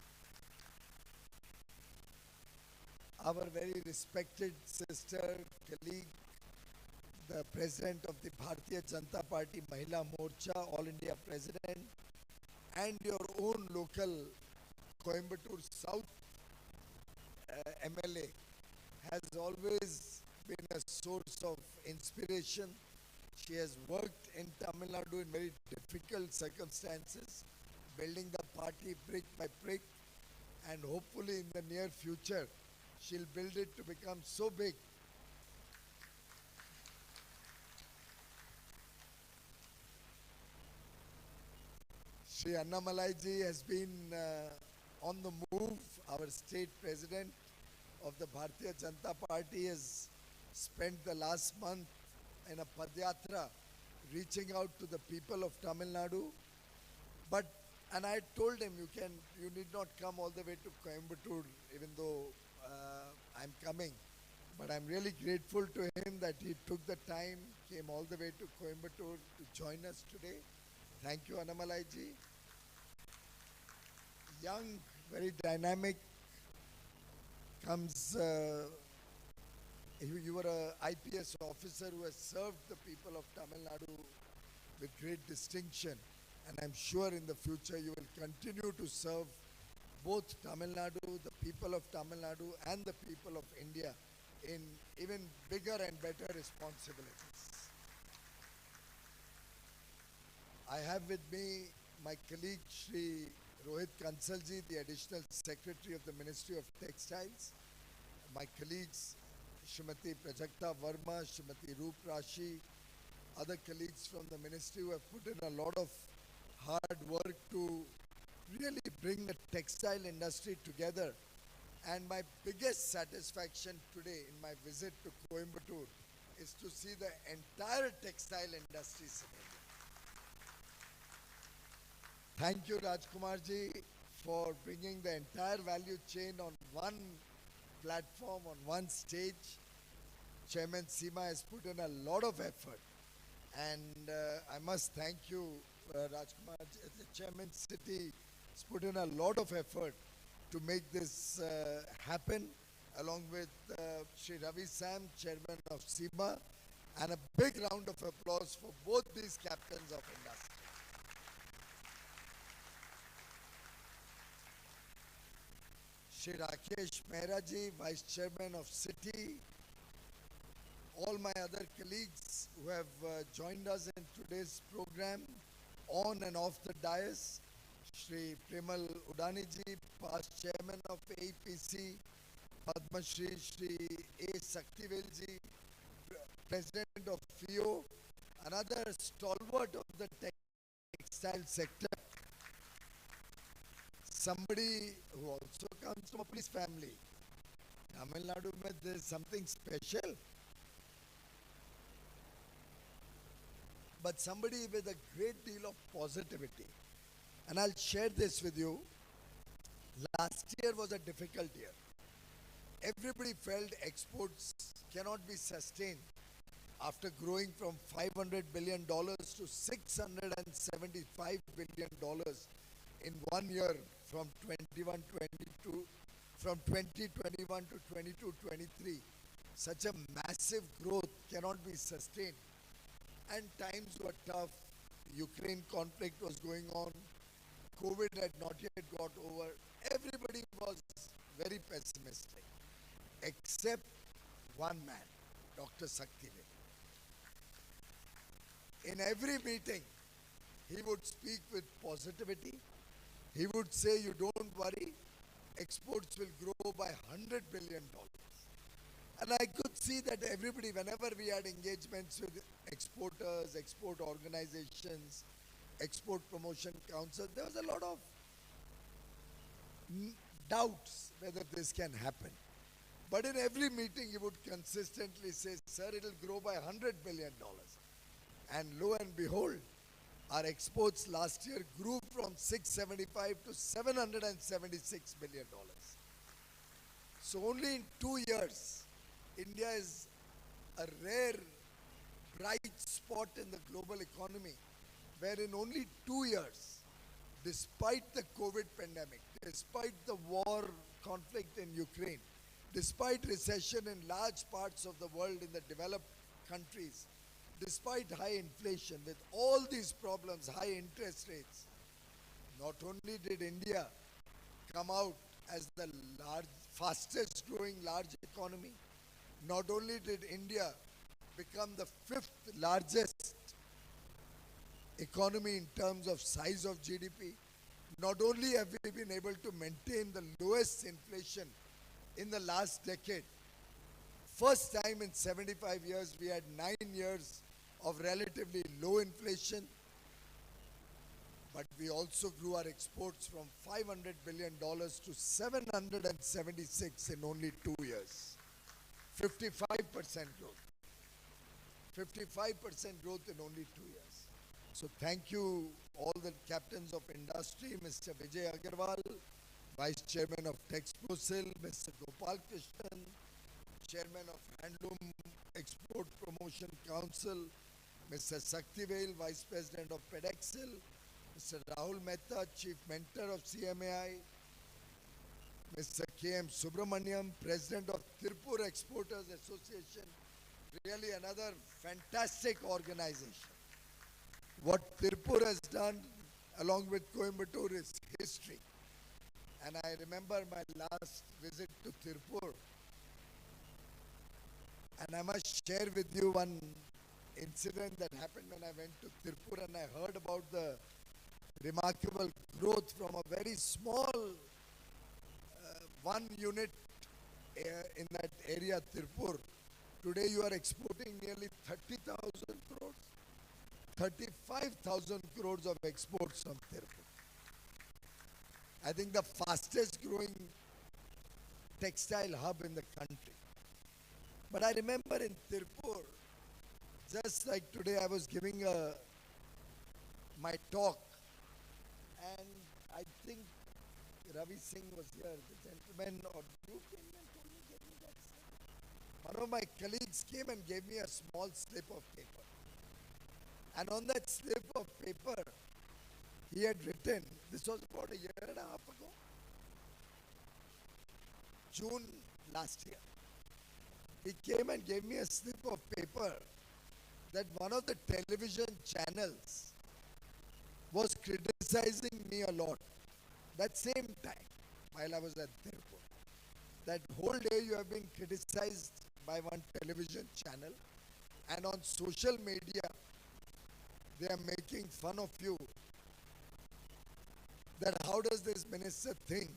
Our very respected sister, colleague, the President of the Bharatiya Janata Party Mahila Morcha, All India President, and your own local Coimbatore South MLA has always been a source of inspiration. She has worked in Tamil Nadu in very difficult circumstances, building the party brick by brick, and hopefully in the near future, she'll build it to become so big Shri Annamalai ji has been on the move. Our state president of the Bharatiya Janata Party has spent the last month in a Padyatra reaching out to the people of Tamil Nadu. And I told him, you need not come all the way to Coimbatore, even though I'm coming. But I'm really grateful to him that he took the time, came all the way to Coimbatore to join us today. Thank you, Annamalai ji. Young, very dynamic, comes, you were an IPS officer who has served the people of Tamil Nadu with great distinction. And I'm sure in the future you will continue to serve both Tamil Nadu, the people of Tamil Nadu and the people of India in even bigger and better responsibilities. I have with me my colleague Shri Rohit Kansalji, the Additional Secretary of the Ministry of Textiles, my colleagues Srimati Prajakta Verma, Srimati Roop Rashi, other colleagues from the ministry who have put in a lot of hard work to really bring the textile industry together. And my biggest satisfaction today in my visit to Coimbatore is to see the entire textile industry in India. Thank you, Rajkumar ji, for bringing the entire value chain on one platform, on one stage. Chairman Seema has put in a lot of effort. And I must thank you, Rajkumar, the Chairman City has put in a lot of effort to make this happen, along with Shri Ravi Sam, Chairman of SEMA, and a big round of applause for both these captains of industry. Shri Rakesh Mehra ji, Vice Chairman of City, all my other colleagues who have joined us in today's program, on and off the dais, Shri Premal Udani ji, past Chairman of APC, Padma Shri Shri A. Saktivel ji, President of FIO, another stalwart of the textile sector, somebody who also comes from a police family. Tamil Nadu, there is something special. But somebody with a great deal of positivity. And I'll share this with you. Last year was a difficult year. Everybody felt exports cannot be sustained after growing from $500 billion to $675 billion in 1 year from 2021 to 22-23. Such a massive growth cannot be sustained. And times were tough. Ukraine conflict was going on. COVID had not yet got over. Everybody was very pessimistic, except one man, Dr. Saktivel. In every meeting, he would speak with positivity. He would say, you don't worry, exports will grow by $100 billion. And I could see that everybody, whenever we had engagements with exporters, export organizations, export promotion council, there was a lot of doubts whether this can happen. But in every meeting, he would consistently say, sir, it will grow by $100 billion. And lo and behold, our exports last year grew from 675 to $776 billion. So only in 2 years, India is a rare, bright spot in the global economy, where in only 2 years, despite the COVID pandemic, despite the war conflict in Ukraine, despite recession in large parts of the world in the developed countries, despite high inflation, with all these problems, high interest rates, not only did India come out as the fastest growing large economy, not only did India become the 5th largest economy in terms of size of GDP, not only have we been able to maintain the lowest inflation in the last decade, first time in 75 years we had 9 years of relatively low inflation, but we also grew our exports from $500 billion to 776 in only 2 years. 55% growth. 55% growth in only 2 years. So thank you all the captains of industry, Mr. Vijay Agarwal, Vice Chairman of Textile, Mr. Gopal Krishnan, Chairman of Handloom Export Promotion Council, Mr. Saktivel, Vice President of Pedexil, Mr. Rahul Mehta, Chief Mentor of CMAI, Mr. K.M. Subramaniam, President of Tirupur Exporters Association, really another fantastic organization. What Tirupur has done along with Coimbatore is history. And I remember my last visit to Tirupur, and I must share with you one incident that happened when I went to Tirupur and I heard about the remarkable growth from a very small one unit in that area, Tirupur. Today you are exporting nearly 30,000 crores, 35,000 crores of exports from Tirupur. I think the fastest growing textile hub in the country. But I remember in Tirupur, just like today I was giving my talk, and I think Ravi Singh was here, the gentleman, or you came and told me, gave me that slip. One of my colleagues came and gave me a small slip of paper. And on that slip of paper, he had written, this was about a year and a half ago, June last year. He came and gave me a slip of paper that one of the television channels was criticizing me a lot. That same time, while I was at Tirupur, that whole day you have been criticized by one television channel, and on social media they are making fun of you, that how does this minister think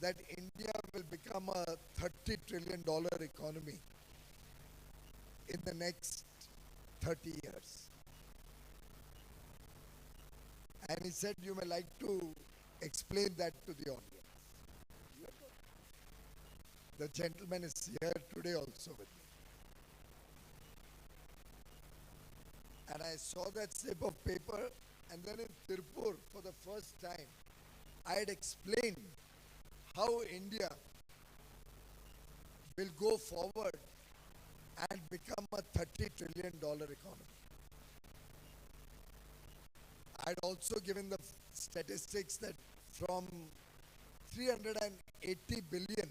that India will become a $30 trillion economy in the next 30 years. And he said, you may like to explain that to the audience. The gentleman is here today also with me. And I saw that slip of paper, and then in Tirupur, for the first time, I had explained how India will go forward and become a $30 trillion economy. I had also given the statistics that from 380 billion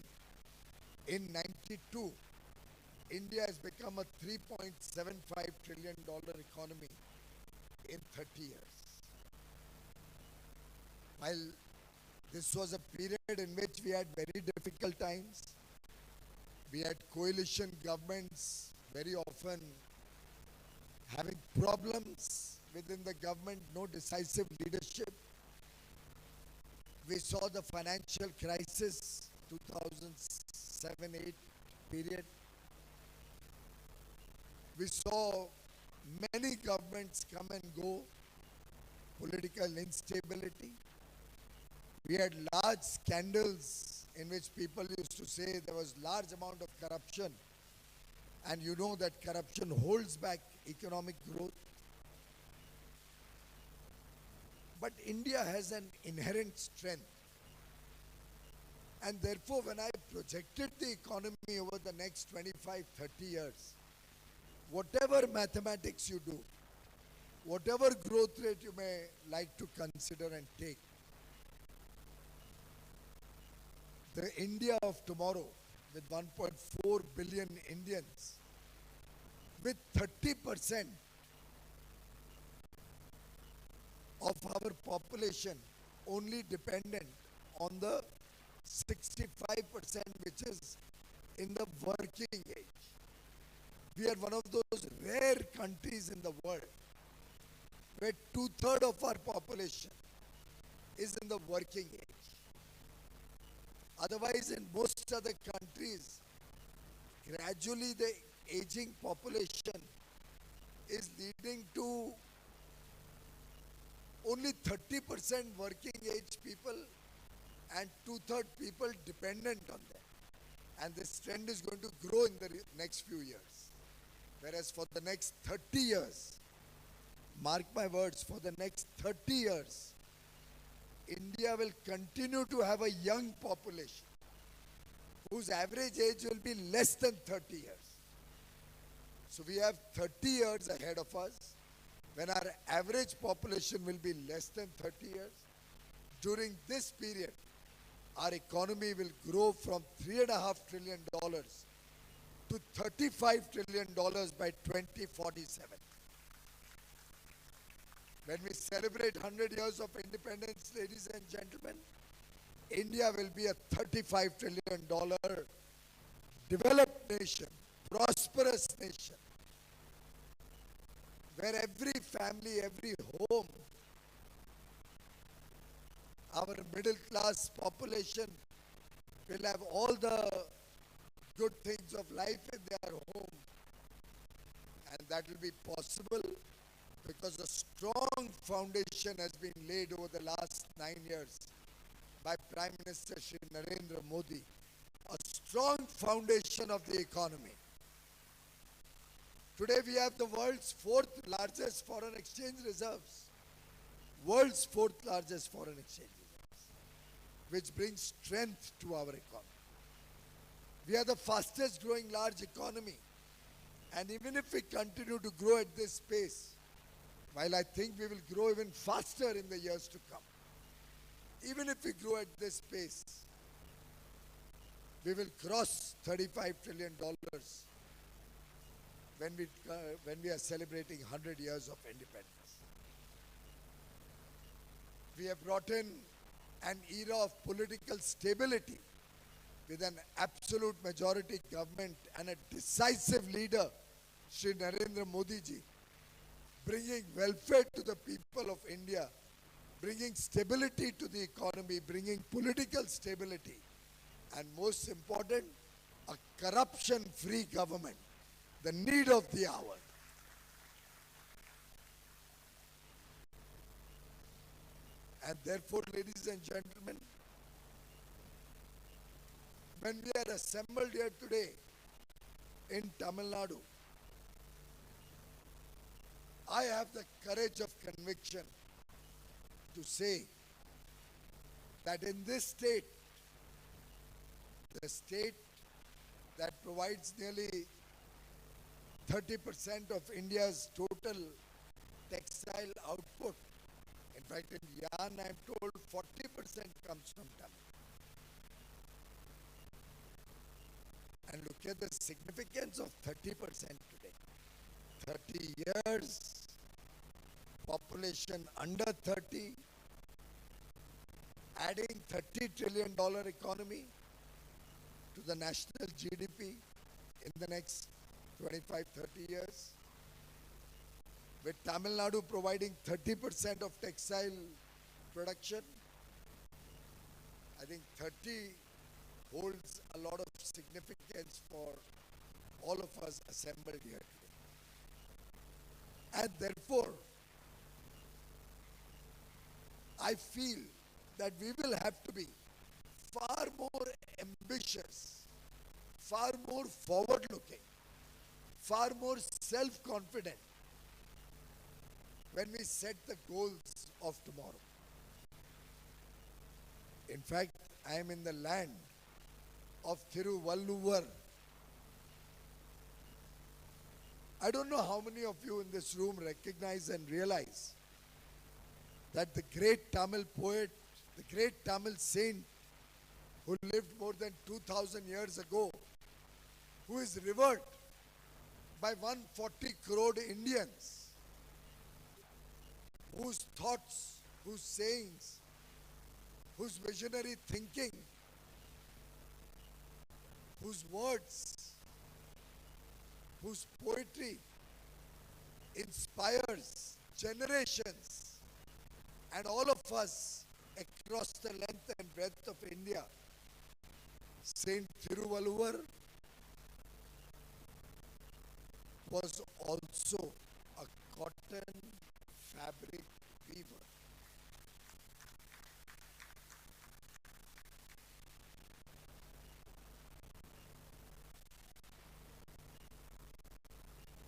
in 92, India has become a $3.75 trillion economy in 30 years. While this was a period in which we had very difficult times, we had coalition governments very often having problems within the government, no decisive leadership. We saw the financial crisis, 2007-8 period. We saw many governments come and go, political instability. We had large scandals in which people used to say there was large amount of corruption, and you know that corruption holds back economic growth. But India has an inherent strength, and therefore when I projected the economy over the next 25, 30 years, whatever mathematics you do, whatever growth rate you may like to consider and take, the India of tomorrow with 1.4 billion Indians, with 30% of our population only dependent on the 65% which is in the working age. We are one of those rare countries in the world where 2/3 of our population is in the working age. Otherwise, in most other countries, gradually the aging population is leading to only 30% working age people and 2/3 people dependent on them. And this trend is going to grow in the next few years. Whereas for the next 30 years, mark my words, for the next 30 years, India will continue to have a young population whose average age will be less than 30 years. So we have 30 years ahead of us when our average population will be less than 30 years. During this period, our economy will grow from $3.5 trillion to $35 trillion by 2047. When we celebrate 100 years of independence, ladies and gentlemen, India will be a $35 trillion developed nation, prosperous nation, where every family, every home, our middle class population will have all the good things of life in their home. And that will be possible because a strong foundation has been laid over the last 9 years by Prime Minister Shri Narendra Modi. A strong foundation of the economy. Today we have the world's 4th largest foreign exchange reserves. World's 4th largest foreign exchange reserves, which brings strength to our economy. We are the fastest growing large economy. And even if we continue to grow at this pace, while I think we will grow even faster in the years to come, even if we grow at this pace, we will cross $35 trillion when we are celebrating 100 years of independence. We have brought in an era of political stability with an absolute majority government and a decisive leader, Shri Narendra Modi ji, bringing welfare to the people of India, bringing stability to the economy, bringing political stability, and most important, a corruption-free government, the need of the hour. And therefore, ladies and gentlemen, when we are assembled here today in Tamil Nadu, I have the courage of conviction to say that in this state, the state that provides nearly 30% of India's total textile output, in fact in yarn I am told 40% comes from Tamil. And look at the significance of 30% today. 30 years, population under 30, adding $30 trillion economy to the national GDP in the next 25, 30 years, with Tamil Nadu providing 30% of textile production. I think 30 holds a lot of significance for all of us assembled here today. And therefore, I feel that we will have to be far more ambitious, far more forward-looking, far more self-confident when we set the goals of tomorrow. In fact, I am in the land of Thiruvalluvar. I don't know how many of you in this room recognize and realize that the great Tamil poet, the great Tamil saint who lived more than 2,000 years ago, who is revered by 140 crore Indians, whose thoughts, whose sayings, whose visionary thinking, whose words, whose poetry inspires generations and all of us across the length and breadth of India. Saint Thiruvalluvar was also a cotton fabric weaver.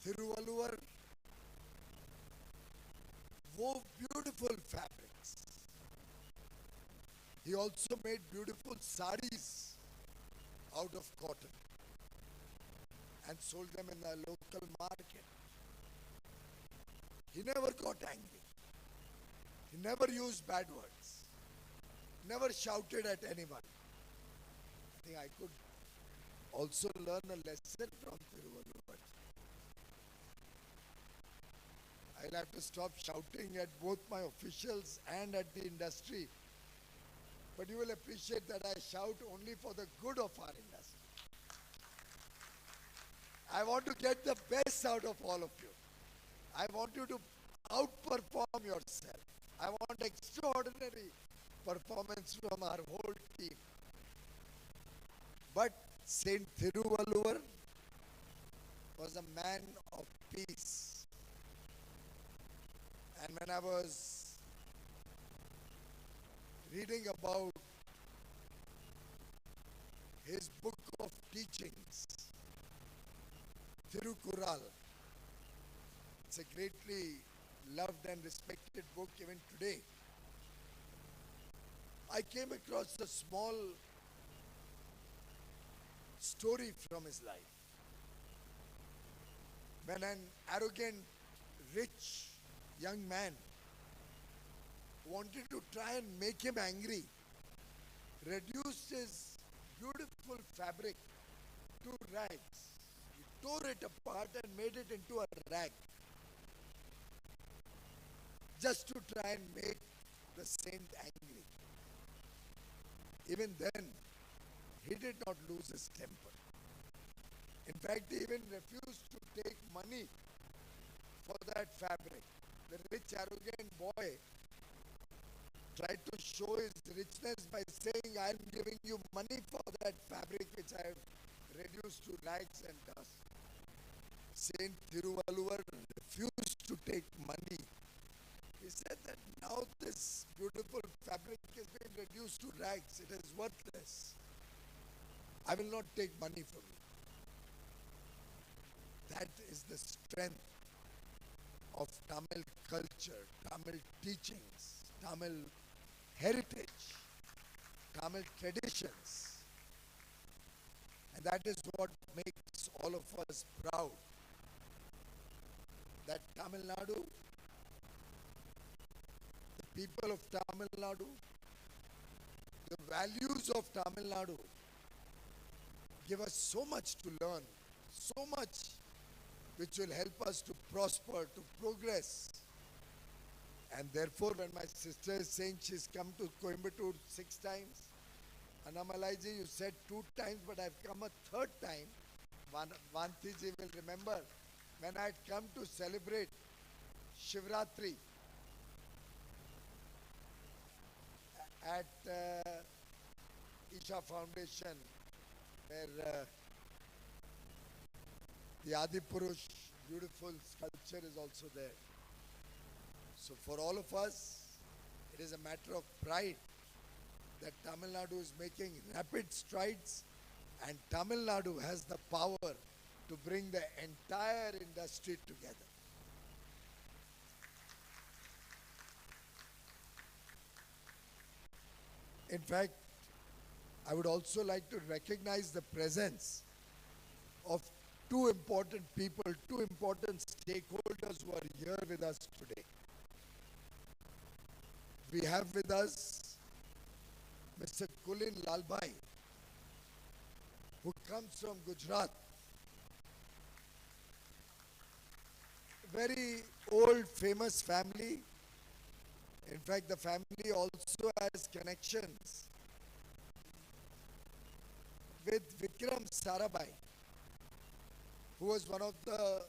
Thiruvalluvar wove beautiful fabrics. He also made beautiful saris out of cotton and sold them in the local market. He never got angry. He never used bad words. Never shouted at anyone. I think I could also learn a lesson from Thiruvalluvar. I'll have to stop shouting at both my officials and at the industry. But you will appreciate that I shout only for the good of our industry. I want to get the best out of all of you. I want you to outperform yourself. I want extraordinary performance from our whole team. But Saint Thiruvalluvar was a man of peace. And when I was reading about his book of teachings, Thirukural, it's a greatly loved and respected book even today. I came across a small story from his life. When an arrogant, rich young man wanted to try and make him angry, reduced his beautiful fabric to rags. He tore it apart and made it into a rag, just to try and make the saint angry. Even then, he did not lose his temper. In fact, he even refused to take money for that fabric. The rich, arrogant boy tried to show his richness by saying, I am giving you money for that fabric which I have reduced to rags and dust. Saint Thiruvalluvar refused to take money. He said that now this beautiful fabric has been reduced to rags. It is worthless. I will not take money from you. That is the strength of Tamil culture, Tamil teachings, Tamil heritage, Tamil traditions. And that is what makes all of us proud. That Tamil Nadu, the people of Tamil Nadu, the values of Tamil Nadu give us so much to learn, so much which will help us to prosper, to progress. And therefore, when my sister is saying she's come to Coimbatore 6 times, Annamalaiji, you said 2 times, but I've come a 3rd time. Vantiji will remember when I had come to celebrate Shivratri at Isha Foundation, where the Adipurush beautiful sculpture is also there. So for all of us, it is a matter of pride that Tamil Nadu is making rapid strides, and Tamil Nadu has the power to bring the entire industry together. In fact, I would also like to recognize the presence of 2 important people, 2 important stakeholders who are here with us today. We have with us Mr. Kulin Lalbhai, who comes from Gujarat. Very old, famous family. In fact, the family also has connections with Vikram Sarabhai, who was one of the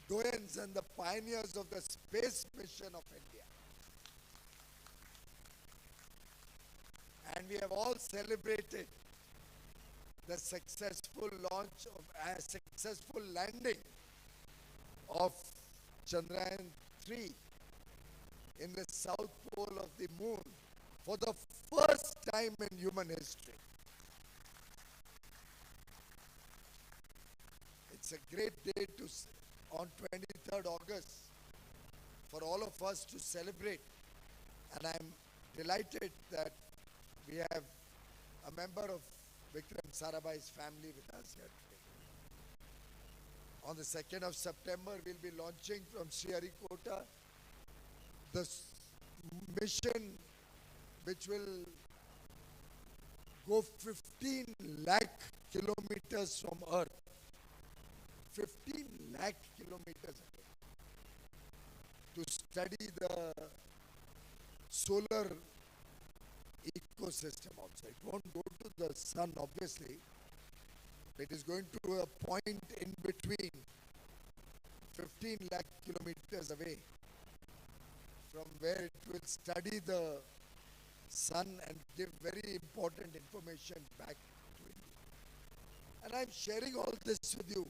doyens and the pioneers of the space mission of India. And we have all celebrated the successful launch of a successful landing of Chandrayaan 3 in the south pole of the moon for the first time in human history. It's a great day to on 23rd August for all of us to celebrate. And I'm delighted that we have a member of Vikram Sarabhai's family with us here today. On the 2nd of September, we'll be launching from Sriharikota the mission which will go 15 lakh kilometers from Earth. 15 lakh kilometers away to study the solar ecosystem also. It won't go to the sun, obviously. It is going to a point in between, 15 lakh kilometers away, from where it will study the sun and give very important information back to India. And I'm sharing all this with you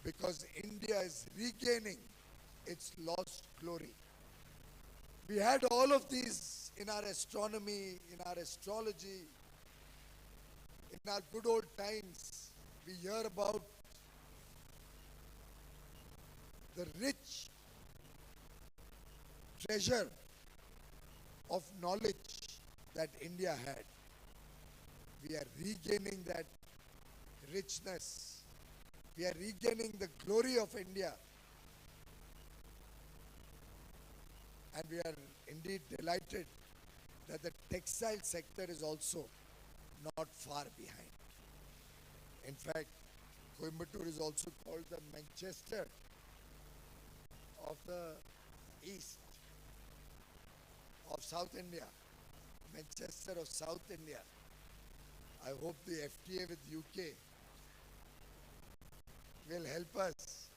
because India is regaining its lost glory. We had all of these in our astronomy, in our astrology, in our good old times. We hear about the rich treasure of knowledge that India had. We are regaining that richness. We are regaining the glory of India. And we are indeed delighted that the textile sector is also not far behind. In fact, Coimbatore is also called the Manchester of the East, of South India. Manchester of South India. I hope the FTA with UK will help us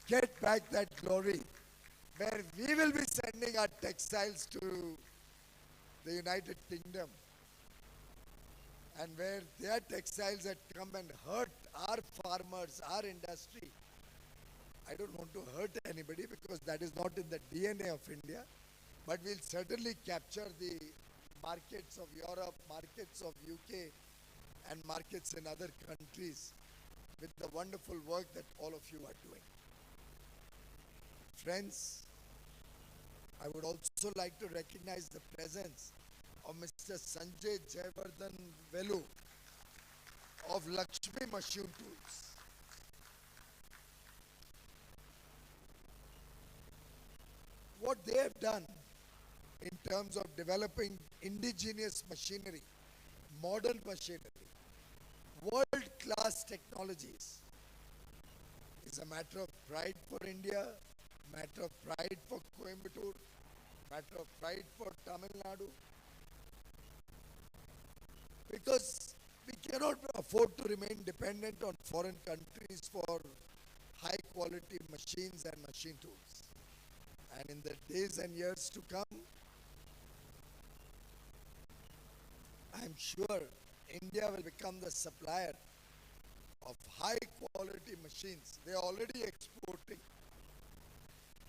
get back that glory, where we will be sending our textiles to the United Kingdom, and where their textiles had come and hurt our farmers, our industry. I don't want to hurt anybody because that is not in the DNA of India, but we'll certainly capture the markets of Europe, markets of UK, and markets in other countries with the wonderful work that all of you are doing. Friends, I would also like to recognize the presence of Mr. Sanjay Jayavardhan Velu of Lakshmi Machine Tools. What they have done in terms of developing indigenous machinery, modern machinery, world-class technologies is a matter of pride for India, matter of pride for Coimbatore, matter of pride for Tamil Nadu, because we cannot afford to remain dependent on foreign countries for high-quality machines and machine tools. And in the days and years to come, I'm sure India will become the supplier of high-quality machines. They are already exporting,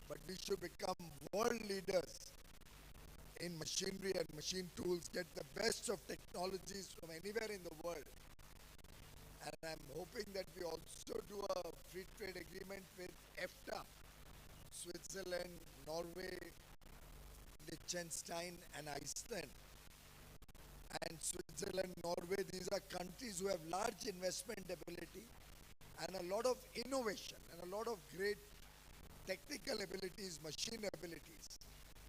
but we should become world leaders in machinery and machine tools, get the best of technologies from anywhere in the world. And I'm hoping that we also do a free trade agreement with EFTA, Switzerland, Norway, Liechtenstein, and Iceland. And Switzerland, Norway, these are countries who have large investment ability and a lot of innovation and a lot of great technical abilities, machine abilities.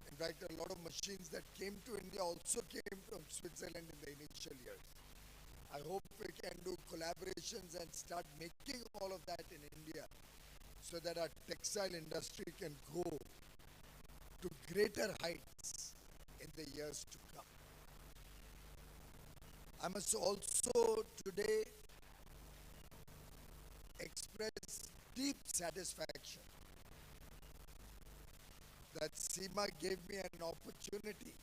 In fact, a lot of machines that came to India also came from Switzerland in the initial years. I hope we can do collaborations and start making all of that in India so that our textile industry can go to greater heights in the years to come. I must also today express deep satisfaction that SEMA gave me an opportunity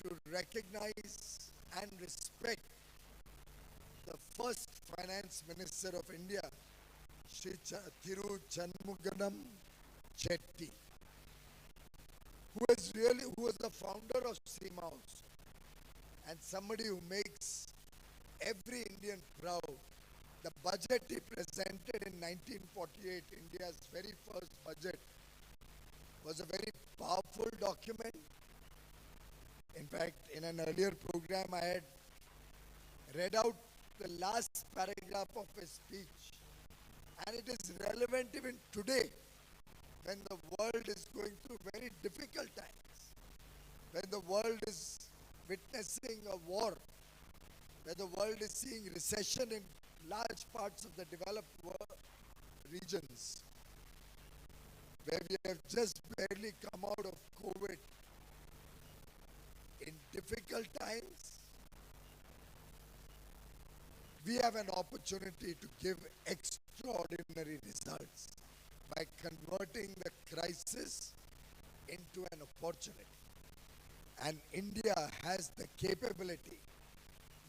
to recognize and respect the first finance minister of India, Shri Thiru Chanmuganam Chetty, who was the founder of SEMA also, and somebody who makes every Indian proud The budget he presented in 1948, India's very first budget, was a very powerful document. In fact, in an earlier program, I had read out the last paragraph of his speech, and it is relevant even today when the world is going through very difficult times, when the world is witnessing a war, where the world is seeing recession in large parts of the developed world regions, where we have just barely come out of COVID. In difficult times, we have an opportunity to give extraordinary results by converting the crisis into an opportunity. And India has the capability.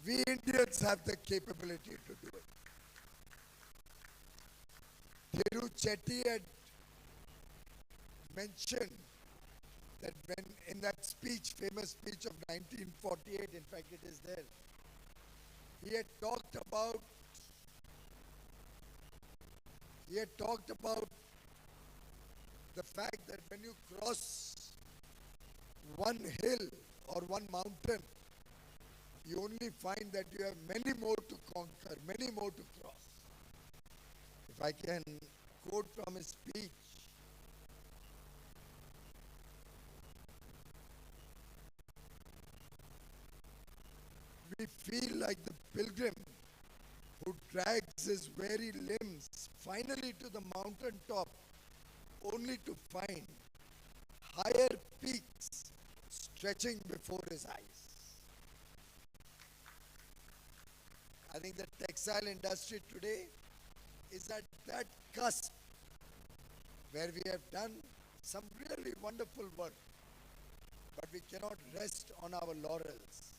We Indians have the capability to do it. Thiru Chetty had mentioned that when in that speech, famous speech of 1948, in fact it is there, he had talked about the fact that when you cross one hill or one mountain, you only find that you have many more to conquer, many more to cross. If I can quote from his speech, we feel like the pilgrim who drags his weary limbs finally to the mountain top, only to find higher peaks stretching before his eyes. I think the textile industry today is at that cusp where we have done some really wonderful work, but we cannot rest on our laurels.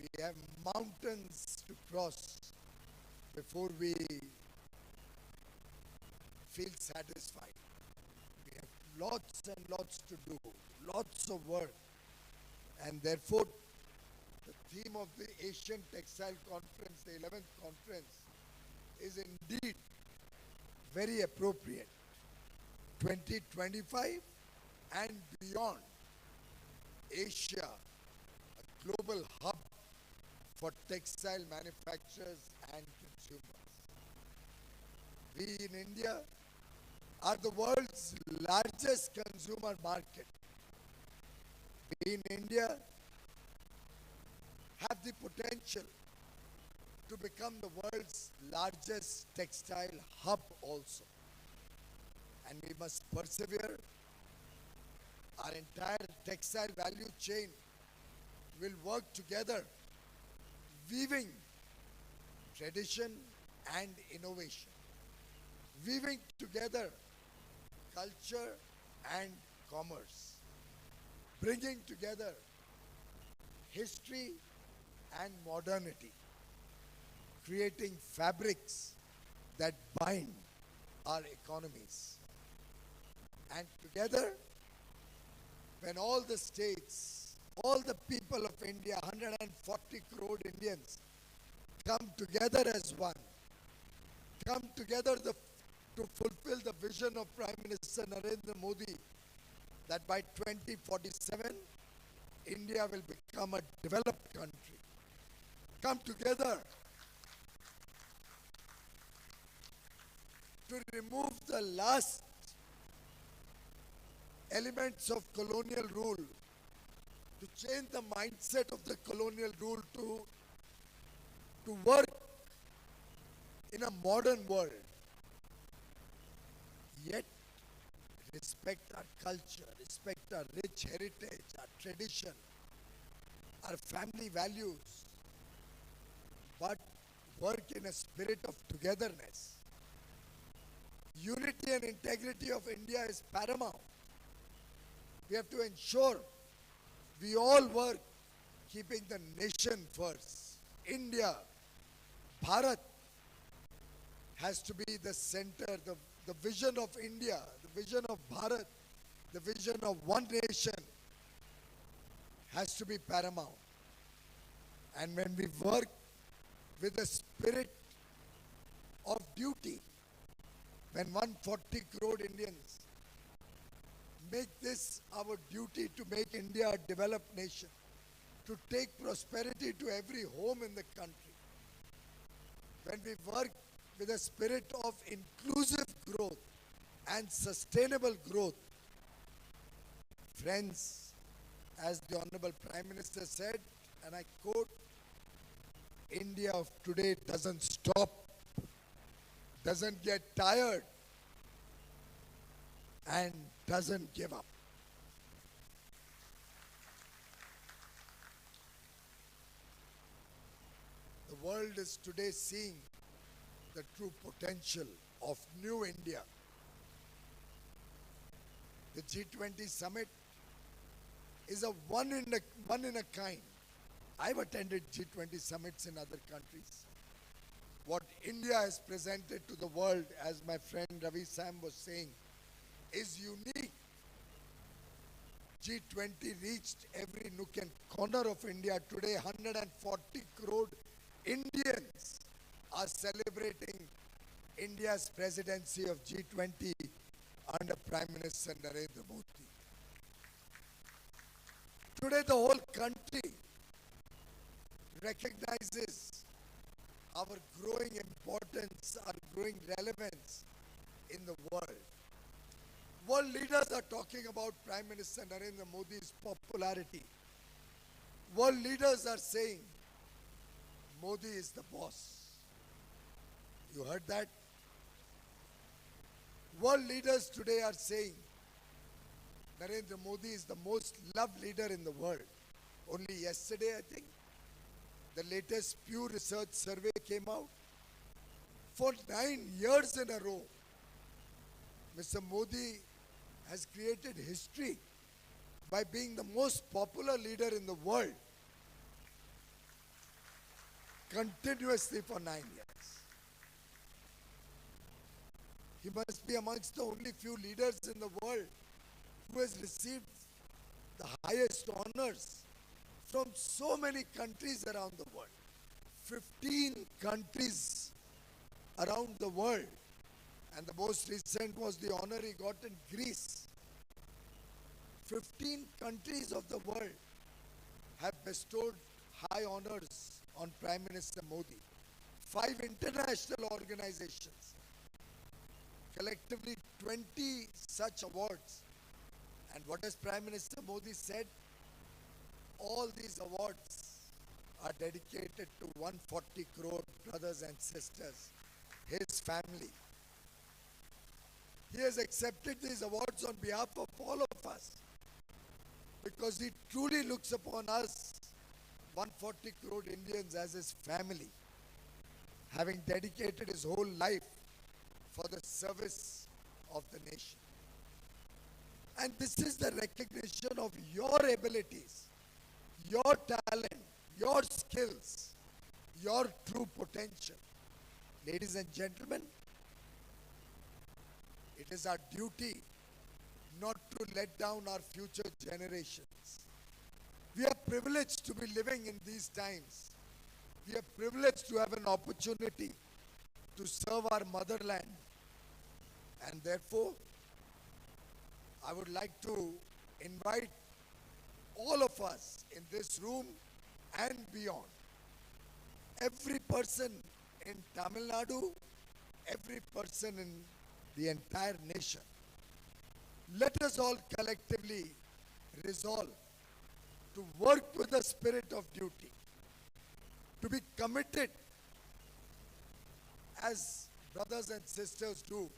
We have mountains to cross before we feel satisfied. We have lots and lots to do, lots of work, and therefore the theme of the Asian Textile Conference, the 11th conference, is indeed very appropriate. 2025 and beyond, Asia, a global hub for textile manufacturers and consumers. We in India are the world's largest consumer market. We in India have the potential to become the world's largest textile hub also. And we must persevere. Our entire textile value chain will work together, weaving tradition and innovation, weaving together culture and commerce, bringing together history and modernity, creating fabrics that bind our economies. And together, when all the states, all the people of India, 140 crore Indians, come together as one, come together to fulfill the vision of Prime Minister Narendra Modi, that by 2047, India will become a developed country. Come together to remove the last elements of colonial rule, to change the mindset of the colonial rule to work in a modern world, yet respect our culture, respect our rich heritage, our tradition, our family values, but work in a spirit of togetherness. Unity and integrity of India is paramount. We have to ensure we all work keeping the nation first. India, Bharat has to be the center, the vision of India, the vision of Bharat, the vision of one nation has to be paramount. And when we work with a spirit of duty. When 140 crore Indians make this our duty to make India a developed nation, to take prosperity to every home in the country, when we work with a spirit of inclusive growth and sustainable growth, friends, as the Honorable Prime Minister said, and I quote, India of today doesn't stop, doesn't get tired, and doesn't give up. The world is today seeing the true potential of new India. The G20 summit is a one in a kind. I've attended G20 summits in other countries. What India has presented to the world, as my friend Ravi Sam was saying, is unique. G20 reached every nook and corner of India. Today, 140 crore Indians are celebrating India's presidency of G20 under Prime Minister Narendra Modi. Today, the whole country recognizes our growing importance, our growing relevance in the world. World leaders are talking about Prime Minister Narendra Modi's popularity. World leaders are saying, Modi is the boss. You heard that? World leaders today are saying, Narendra Modi is the most loved leader in the world. Only yesterday, I think, the latest Pew Research survey came out. For 9 years in a row, Mr. Modi has created history by being the most popular leader in the world continuously for 9 years. He must be amongst the only few leaders in the world who has received the highest honors from so many countries around the world. 15 countries around the world. And the most recent was the honor he got in Greece. 15 countries of the world have bestowed high honors on Prime Minister Modi. 5 international organizations, collectively 20 such awards. And what has Prime Minister Modi said? All these awards are dedicated to 140 crore brothers and sisters, his family. He has accepted these awards on behalf of all of us because he truly looks upon us, 140 crore Indians, as his family, having dedicated his whole life for the service of the nation. And this is the recognition of your abilities, your talent, your skills, your true potential. Ladies and gentlemen, it is our duty not to let down our future generations. We are privileged to be living in these times. We are privileged to have an opportunity to serve our motherland. And therefore, I would like to invite all of us in this room and beyond, every person in Tamil Nadu, every person in the entire nation, let us all collectively resolve to work with the spirit of duty, to be committed as brothers and sisters do,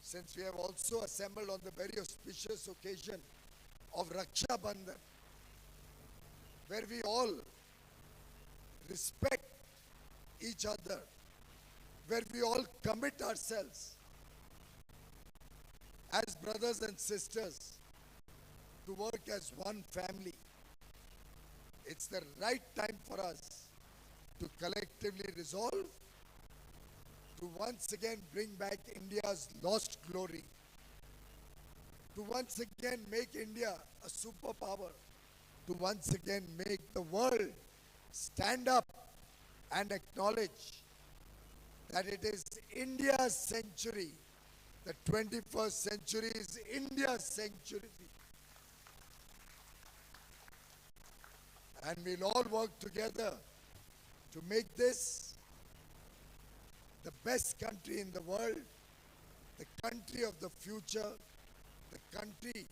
since we have also assembled on the very auspicious occasion of Raksha Bandhan, where we all respect each other, where we all commit ourselves as brothers and sisters to work as one family. It's the right time for us to collectively resolve to once again bring back India's lost glory, to once again make India a superpower, to once again make the world stand up and acknowledge that it is India's century. The 21st century is India's century. And we'll all work together to make this the best country in the world, the country of the future, the country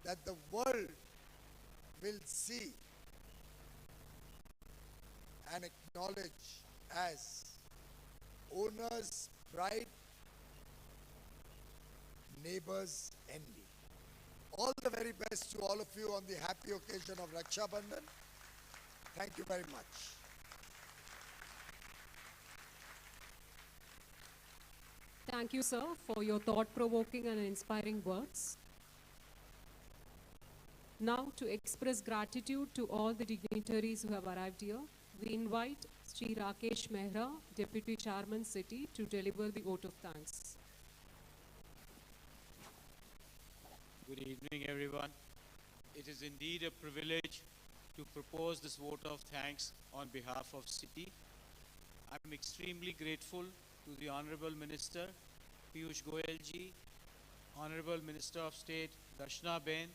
that the world will see and acknowledge as owners' pride, neighbors' envy. All the very best to all of you on the happy occasion of Raksha Bandhan. Thank you very much. Thank you, sir, for your thought-provoking and inspiring words. Now, to express gratitude to all the dignitaries who have arrived here, we invite Sri Rakesh Mehra, Deputy Chairman City, to deliver the vote of thanks. Good evening, everyone. It is indeed a privilege to propose this vote of thanks on behalf of City. I'm extremely grateful to the Honorable Minister, Piyush Goyal ji, Honorable Minister of State, Darshana Ben,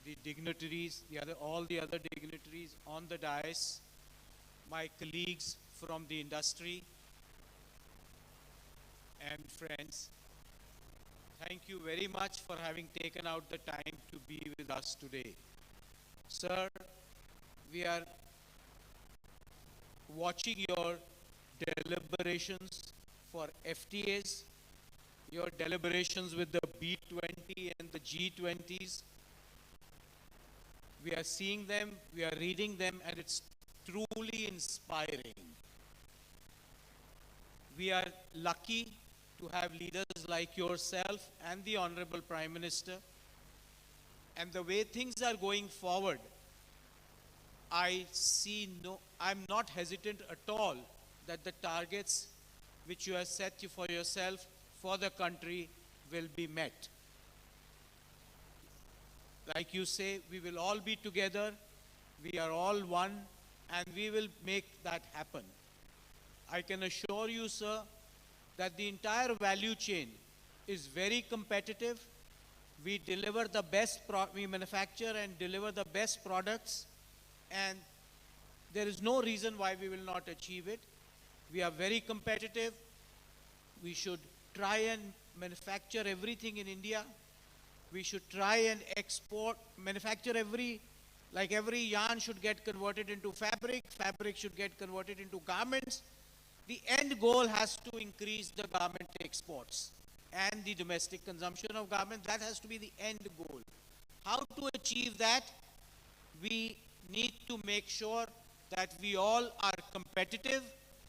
the dignitaries, all the other dignitaries on the dais, my colleagues from the industry, and friends. Thank you very much for having taken out the time to be with us today. Sir, we are watching your deliberations for FTAs, your deliberations with the B20 and the G20s. We are seeing them, we are reading them, and it's truly inspiring. We are lucky to have leaders like yourself and the Honorable Prime Minister. And the way things are going forward, I'm not hesitant at all that the targets which you have set for yourself, for the country, will be met. Like you say, we will all be together, we are all one, and we will make that happen. I can assure you, sir, that the entire value chain is very competitive. We deliver the best, we manufacture and deliver the best products, and there is no reason why we will not achieve it. We are very competitive. We should try and manufacture everything in India. We should try and export, manufacture every yarn should get converted into fabric, fabric should get converted into garments. The end goal has to increase the garment exports and the domestic consumption of garments. That has to be the end goal. How to achieve that? We need to make sure that we all are competitive,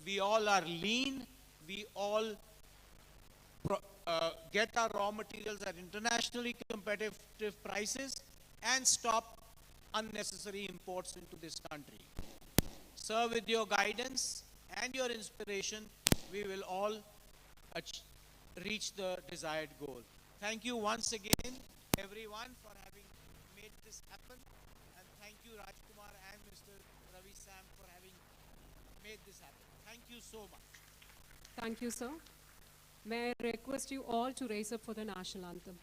we all are lean, we all get our raw materials at internationally competitive prices and stop unnecessary imports into this country. Sir, with your guidance and your inspiration, we will all reach the desired goal. Thank you once again, everyone, for having made this happen. And thank you, Rajkumar and Mr. Ravi Sam, for having made this happen. Thank you so much. Thank you, sir. May I request you all to raise up for the national anthem.